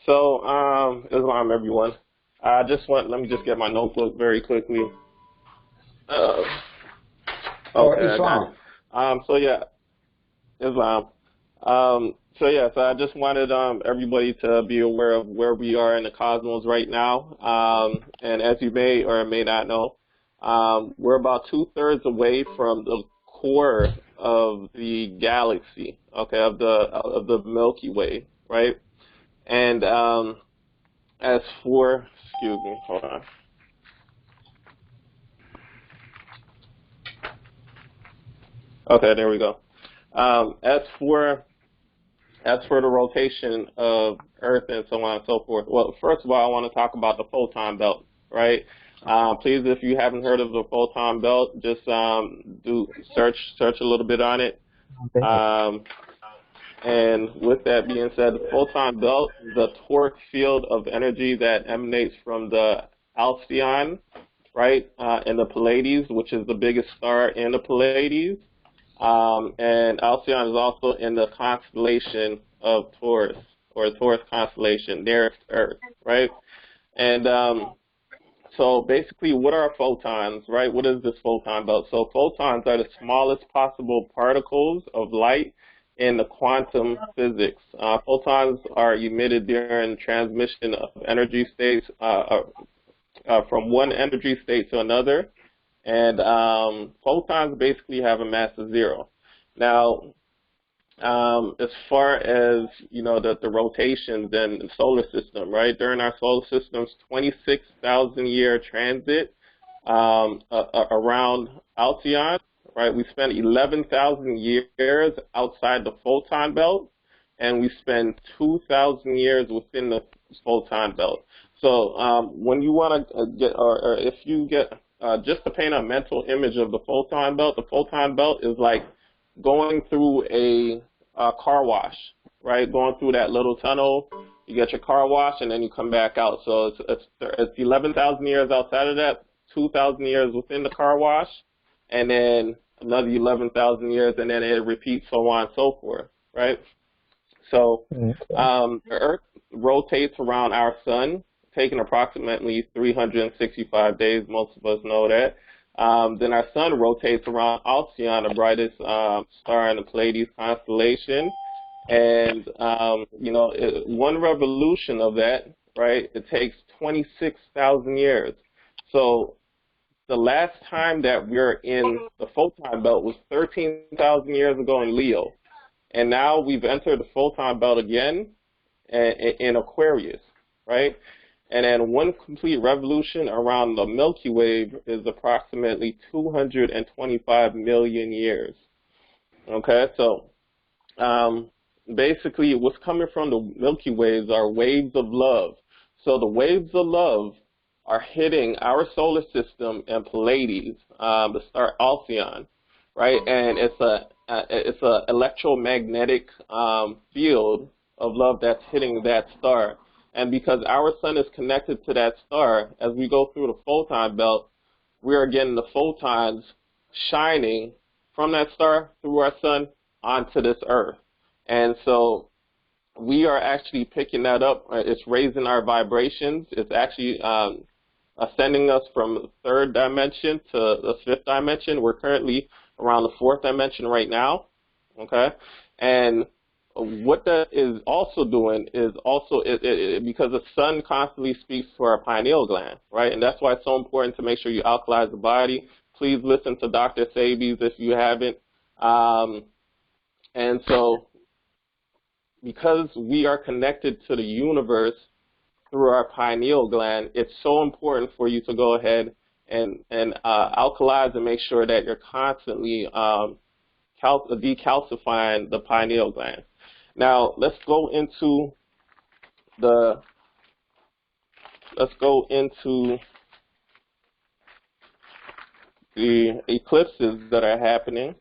So, Islam, everyone. Let me just get my notebook very quickly. Okay, Islam. So yeah, Islam. So I just wanted everybody to be aware of where we are in the cosmos right now. And as you may or may not know, we're about 2/3 away from the core of the galaxy, okay, of the Milky Way, right? And as for, excuse me, hold on. Okay, there we go. As for the rotation of Earth and so on and so forth, well, first of all, I want to talk about the photon belt, right? Please, if you haven't heard of the photon belt, just do search a little bit on it. And with that being said, the photon belt, the torque field of energy that emanates from the Alcyon, right, in the Pleiades, which is the biggest star in the Pleiades. And Alcyon is also in the constellation of Taurus, or Taurus constellation, nearest Earth, right? And so basically, what are photons, right? What is this photon belt? So photons are the smallest possible particles of light in the quantum physics. Photons are emitted during transmission of energy states from one energy state to another. And photons basically have a mass of 0. Now, as far as, the rotations and the solar system, right? During our solar system's 26,000 year transit around Alcyon, right? We spent 11,000 years outside the photon belt, and we spend 2,000 years within the photon belt. So when you want to get, or if you get, just to paint a mental image of the photon belt is like going through a car wash, right? Going through that little tunnel, you get your car wash, and then you come back out. So it's 11,000 years outside of that, 2,000 years within the car wash, and then another 11,000 years, and then it repeats, so on and so forth, right? So the Earth rotates around our sun, taking approximately 365 days. Most of us know that. Then our sun rotates around Alcyon, the brightest star in the Pleiades constellation. And, one revolution of that, right, it takes 26,000 years. So the last time that we're in the photon belt was 13,000 years ago in Leo. And now we've entered the photon belt again in Aquarius, right? And then one complete revolution around the Milky Way is approximately 225 million years. Okay, so basically what's coming from the Milky Ways are waves of love. So the waves of love are hitting our solar system and Pleiades, the star Alcyon, right? And it's a electromagnetic field of love that's hitting that star. And because our sun is connected to that star, as we go through the photon belt, we are getting the photons shining from that star through our sun onto this Earth. And so we are actually picking that up. It's raising our vibrations. It's actually ascending us from the third dimension to the fifth dimension. We're currently around the fourth dimension right now, okay? And what that is also doing is also, because the sun constantly speaks to our pineal gland, right? And that's why it's so important to make sure you alkalize the body. Please listen to Dr. Sabies if you haven't. And so because we are connected to the universe through our pineal gland, it's so important for you to go ahead and alkalize and make sure that you're constantly decalcifying the pineal gland. Now let's go into the eclipses that are happening,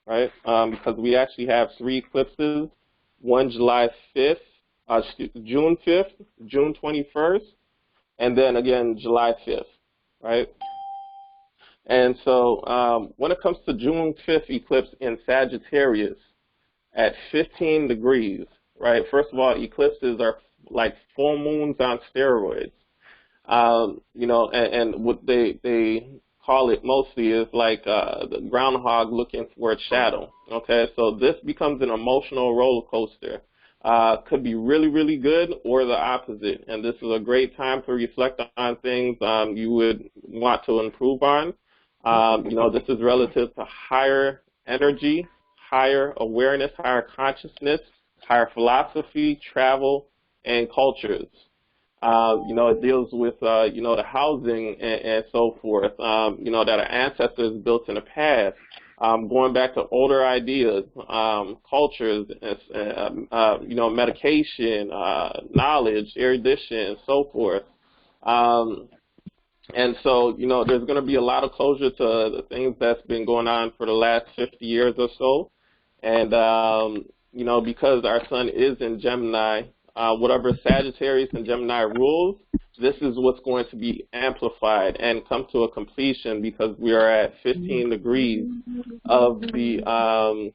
right? Because we actually have 3 eclipses: one July 5th, June 5th, June 21st, and then again July 5th, right? And so when it comes to June 5th eclipse in Sagittarius at 15 degrees, right? First of all, eclipses are like full moons on steroids. And what they call it mostly is like the groundhog looking for its shadow, okay? So this becomes an emotional roller coaster. Could be really, really good or the opposite. And this is a great time to reflect on things you would want to improve on. This is relative to higher energy, higher awareness, higher consciousness, higher philosophy, travel, and cultures. It deals with, the housing and so forth, that our ancestors built in the past, going back to older ideas, cultures, medication, knowledge, erudition, and so forth. And so, there's going to be a lot of closure to the things that's been going on for the last 50 years or so. And, because our sun is in Gemini, whatever Sagittarius and Gemini rules, this is what's going to be amplified and come to a completion because we are at 15 degrees of the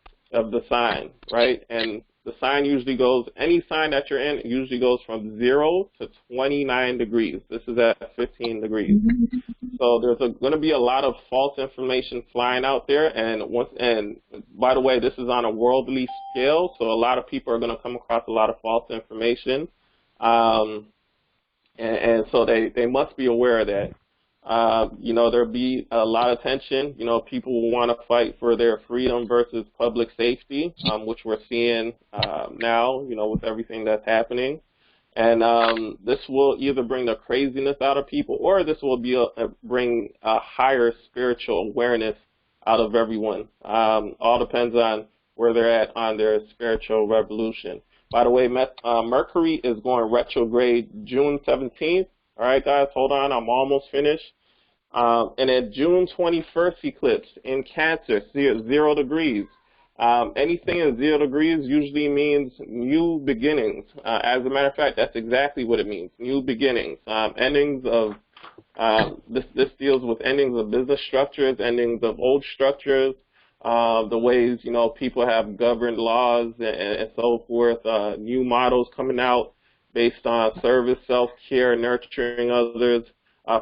sign, right? And the sign usually goes, any sign that you're in usually goes from 0 to 29 degrees. This is at 15 degrees. So there's going to be a lot of false information flying out there. And by the way, this is on a worldly scale, so a lot of people are going to come across a lot of false information. And so they must be aware of that. You know, there'll be a lot of tension. You know, people will want to fight for their freedom versus public safety, which we're seeing now, you know, with everything that's happening. And this will either bring the craziness out of people, or this will bring a higher spiritual awareness out of everyone. All depends on where they're at on their spiritual revolution. By the way, Mercury is going retrograde June 17th. All right, guys, hold on. I'm almost finished. And at June 21st eclipse in Cancer, 0 degrees. Anything in 0 degrees usually means new beginnings. As a matter of fact, that's exactly what it means, new beginnings. Endings of, this deals with endings of business structures, endings of old structures, the ways, you know, people have governed laws and so forth, new models coming out based on service, self-care, nurturing others,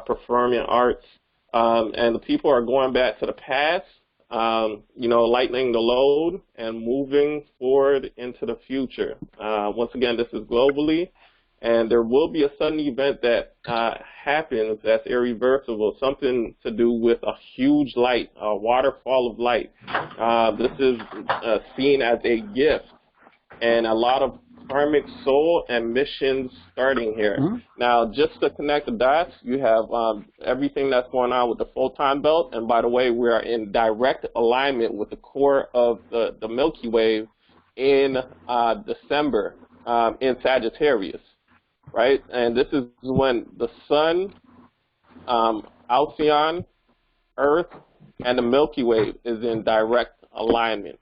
performing arts. And the people are going back to the past, you know, lightening the load and moving forward into the future. Once again, this is globally, and there will be a sudden event that happens that's irreversible, something to do with a huge light, a waterfall of light. This is seen as a gift, and a lot of karmic soul and missions starting here. Now, just to connect the dots, you have everything that's going on with the photon belt, and by the way, we are in direct alignment with the core of the Milky Way in December in Sagittarius, right? And this is when the Sun, Alcyon, Earth, and the Milky Way is in direct alignment.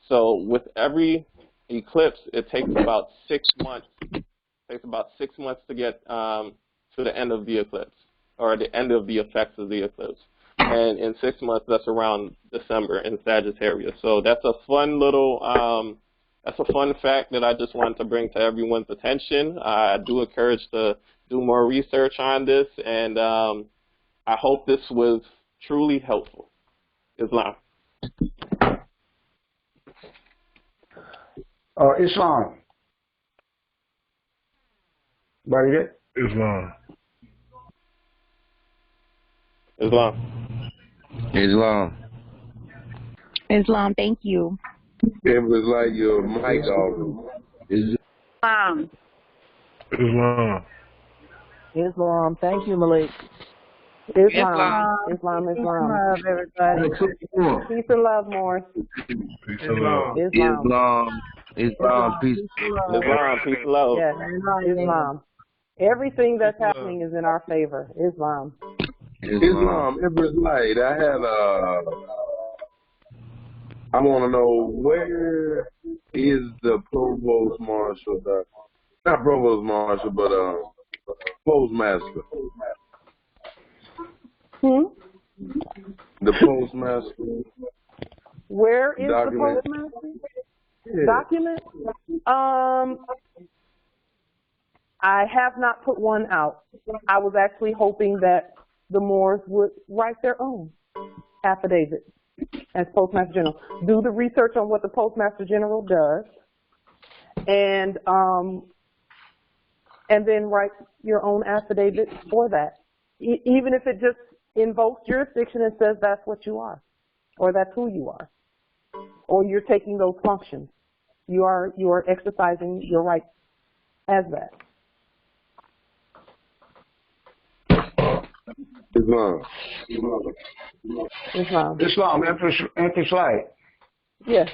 So with every eclipse, it takes about 6 months. It takes about 6 months to get to the end of the eclipse, or the end of the effects of the eclipse. And in 6 months, that's around December in Sagittarius. So that's a fun little, that's a fun fact that I just wanted to bring to everyone's attention. I do encourage to do more research on this, and I hope this was truly helpful. Islam. Islam. Buddy, Islam. Islam. Islam. Islam, thank you. It was like your mic off. Islam. Islam. Islam. Thank you, Malik. Islam. Islam. Peace and love, everybody. Peace and love, Morris. Peace and love. Islam, peace. Islam, peace and love. Yes, Islam. Everything that's happening is in our favor. Islam. Islam, Empress Light. I want to know, where is the Provost Marshal, not Provost Marshal, but Postmaster? The Postmaster. Where is document. the Postmaster? Yeah. Document? I have not put one out. I was actually hoping that the Moors would write their own affidavit as Postmaster General. Do the research on what the Postmaster General does, and then write your own affidavit for that. Even if it just invokes jurisdiction and says that's what you are, or that's who you are, or you're taking those functions. You are exercising your rights as that. Islam. Islam, Empress Light. Yes.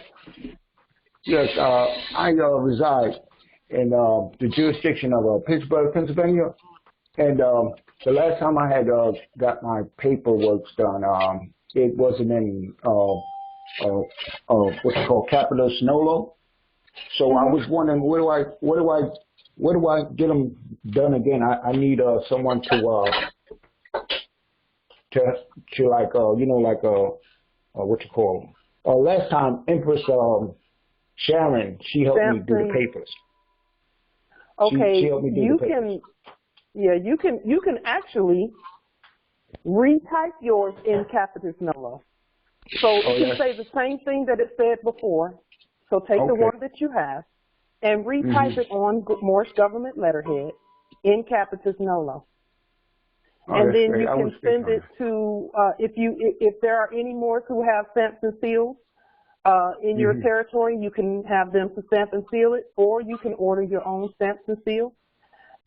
Yes, I reside in the jurisdiction of Pittsburgh, Pennsylvania, and the last time I had got my paperwork done, it wasn't in what's it called, Capital Sonolo. So I was wondering, where do I get them done again? I need someone to like what you call them. Last time, Empress Sharon, she helped me do the papers. Okay, she helped me do the papers. You can actually retype yours in Capitis Nolo. So you can say the same thing that it said before. So take the one that you have and retype it on Moorish government letterhead in Capitis Nolo. And that's then great. you I will can speak send on it to, if there are any more who have stamps and seals in your territory, you can have them to stamp and seal it, or you can order your own stamps and seals.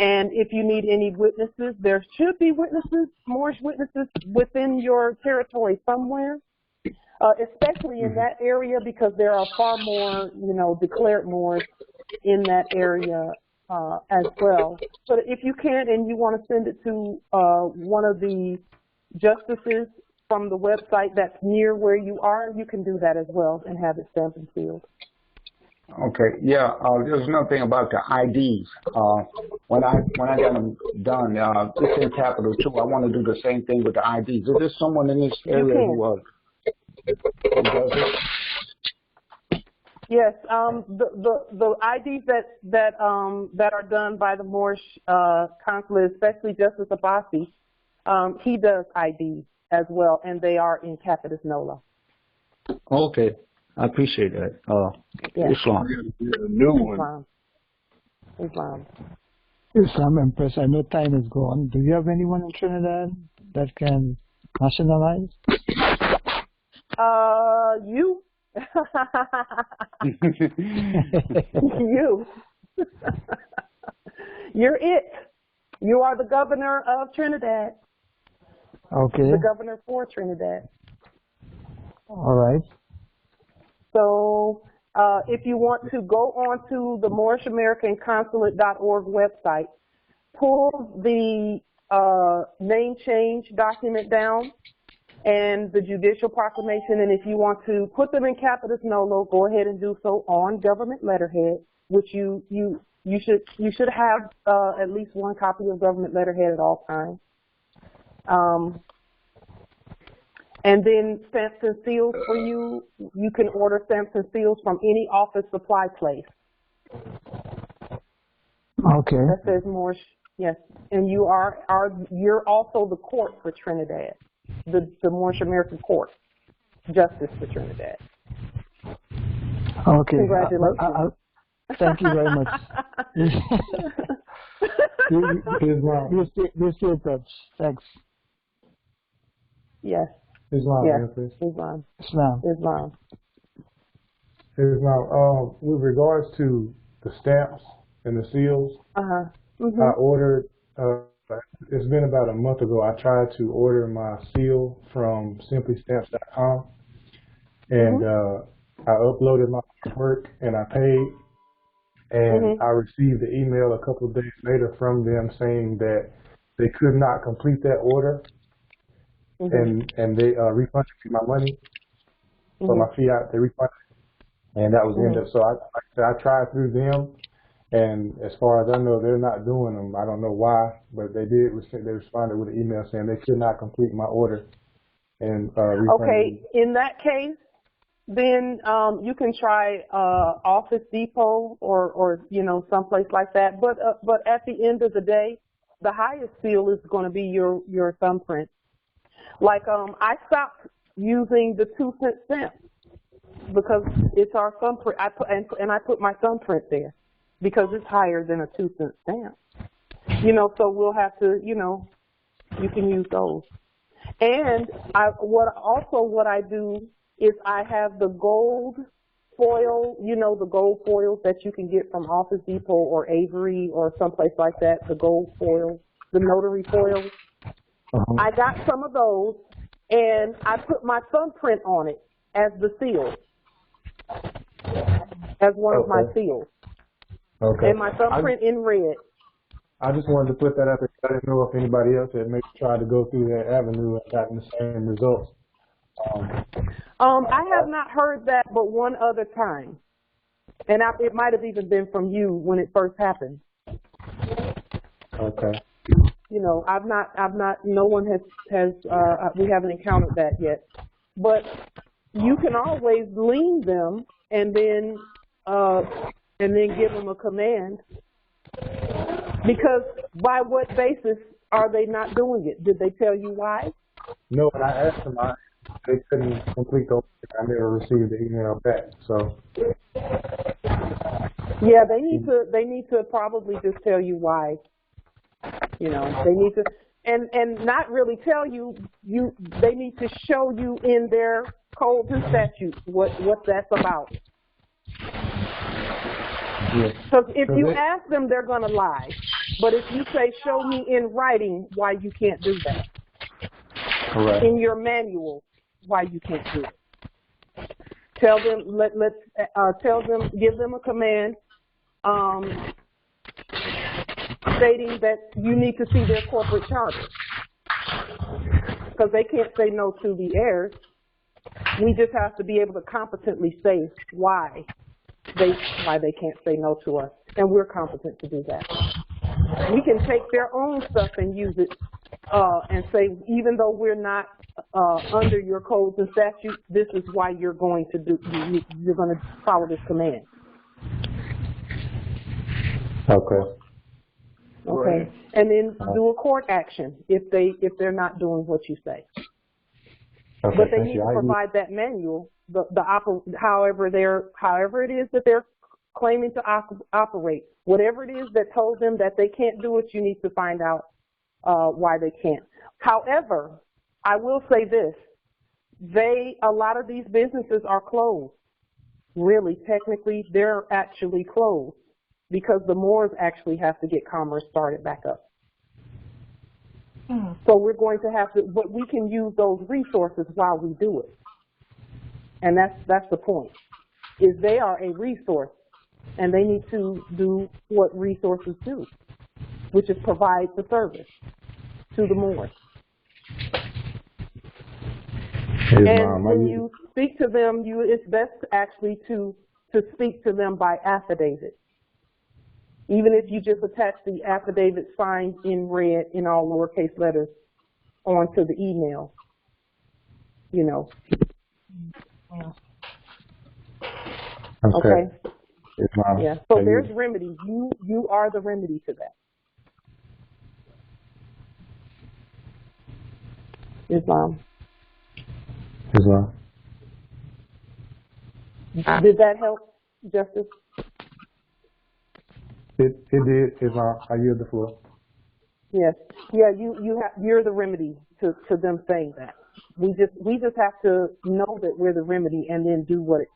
And if you need any witnesses, there should be witnesses, Moorish witnesses within your territory somewhere, especially in that area, because there are far more, declared Moors in that area as well. But if you can and you want to send it to one of the justices from the website that's near where you are, you can do that as well and have it stamped and sealed. Okay, yeah, there's another thing about the IDs. When I got them done, it's in capital too. I want to do the same thing with the IDs. Is there someone in this area who does it? Yes, the IDs that are done by the Moorish consulate, especially Justice Abbasi, he does IDs as well, and they are in Capitis Nola. Okay, I appreciate that. Yes. Islam. New one. Islam Empress, I know time is gone. Do you have anyone in Trinidad that can nationalize? You. You. You're it. You are the governor of Trinidad. Okay. The governor for Trinidad. All right. So if you want to go on to the moorishamericanconsulate.org website, pull the name change document down and the judicial proclamation, and if you want to put them in Capitis Nolo, go ahead and do so on government letterhead, which you should have at least one copy of government letterhead at all times. And then stamps and seals for you. You can order stamps and seals from any office supply place. Okay. That says Moorish, yes. And you're also the court for Trinidad, the Moorish American Court, Justice for Trinidad. Okay. Congratulations. Thank you very much. You stay in touch. Thanks. Yes. Islam, yes. Empress. Islam. With regards to the stamps and the seals, I ordered, it's been about a month ago, I tried to order my seal from simplystamps.com, and I uploaded my work and I paid, and I received an email a couple of days later from them saying that they could not complete that order. And they refunded me my money for my fiat. They refunded, and that was the end of it. So I tried through them, and as far as I know, they're not doing them. I don't know why, but they did. They responded with an email saying they could not complete my order and refunded me. In that case, then you can try Office Depot or someplace like that. But at the end of the day, the highest seal is going to be your thumbprint. Like I stopped using the 2-cent stamp because it's our thumbprint. I put my thumbprint there because it's higher than a 2-cent stamp. So we'll have to, you can use those. And what I do is I have the gold foil, the gold foils that you can get from Office Depot or Avery or someplace like that. The gold foil, the notary foils. I got some of those, and I put my thumbprint on it as the seal, as one of my seals. Okay. And my thumbprint in red. I just wanted to put that out there. I didn't know if anybody else had maybe tried to go through that avenue and gotten the same results. I have not heard that but one other time, and it might have even been from you when it first happened. Okay. I've not, no one has, we haven't encountered that yet. But you can always lean them and then give them a command. Because by what basis are they not doing it? Did they tell you why? No, and I asked them, they couldn't complete those. I never received the email back, so. Yeah, they need to probably just tell you why. They need to, and not really tell you, they need to show you in their codes and statutes what that's about. Because if you ask them, they're going to lie. But if you say, show me in writing why you can't do that. Correct. In your manual, why you can't do it. Tell them, tell them, give them a command stating that you need to see their corporate charter. Because they can't say no to the heirs. We just have to be able to competently say why they can't say no to us, and we're competent to do that. We can take their own stuff and use it and say, even though we're not under your codes and statutes, this is why you're going to follow this command. Okay. Okay. Right. And then do a court action if they're not doing what you say. Okay, but they need to provide that manual, however it is that they're claiming to operate. Whatever it is that told them that they can't do it, you need to find out why they can't. However, I will say this: a lot of these businesses are closed. Really, technically, they're actually closed because the Moors actually have to get commerce started back up. So we're going to have to, but we can use those resources while we do it. And that's the point, is they are a resource, and they need to do what resources do, which is provide the service to the Moors. And when you speak to them, it's best actually to speak to them by affidavit. Even if you just attach the affidavit signed in red in all lowercase letters onto the email, you know. Okay. Yeah. So there's remedy. You are the remedy to that. Islam. Did that help, Justice? It did. I yield the floor. Yes. Yeah. You're the remedy to them saying that. We just have to know that we're the remedy and then do what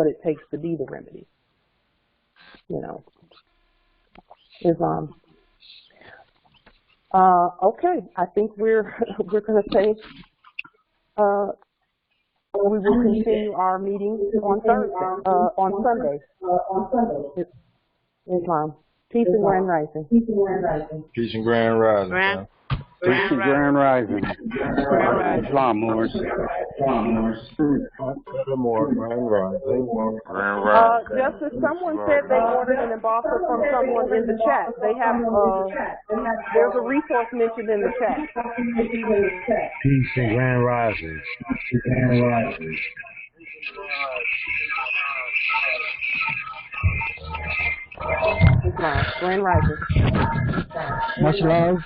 it takes to be the remedy. You know. Islam. Okay. I think we're going to say we will continue our meeting on Thursday, on Sunday. Islam. Peace and grand rising. Peace and grand rising. Peace and grand rising. Islam, Moors. Justice, someone said they ordered an embosser from someone in the chat. They have, there's a resource mentioned in the chat. Peace and grand rising. Islam, grand rising. Much love.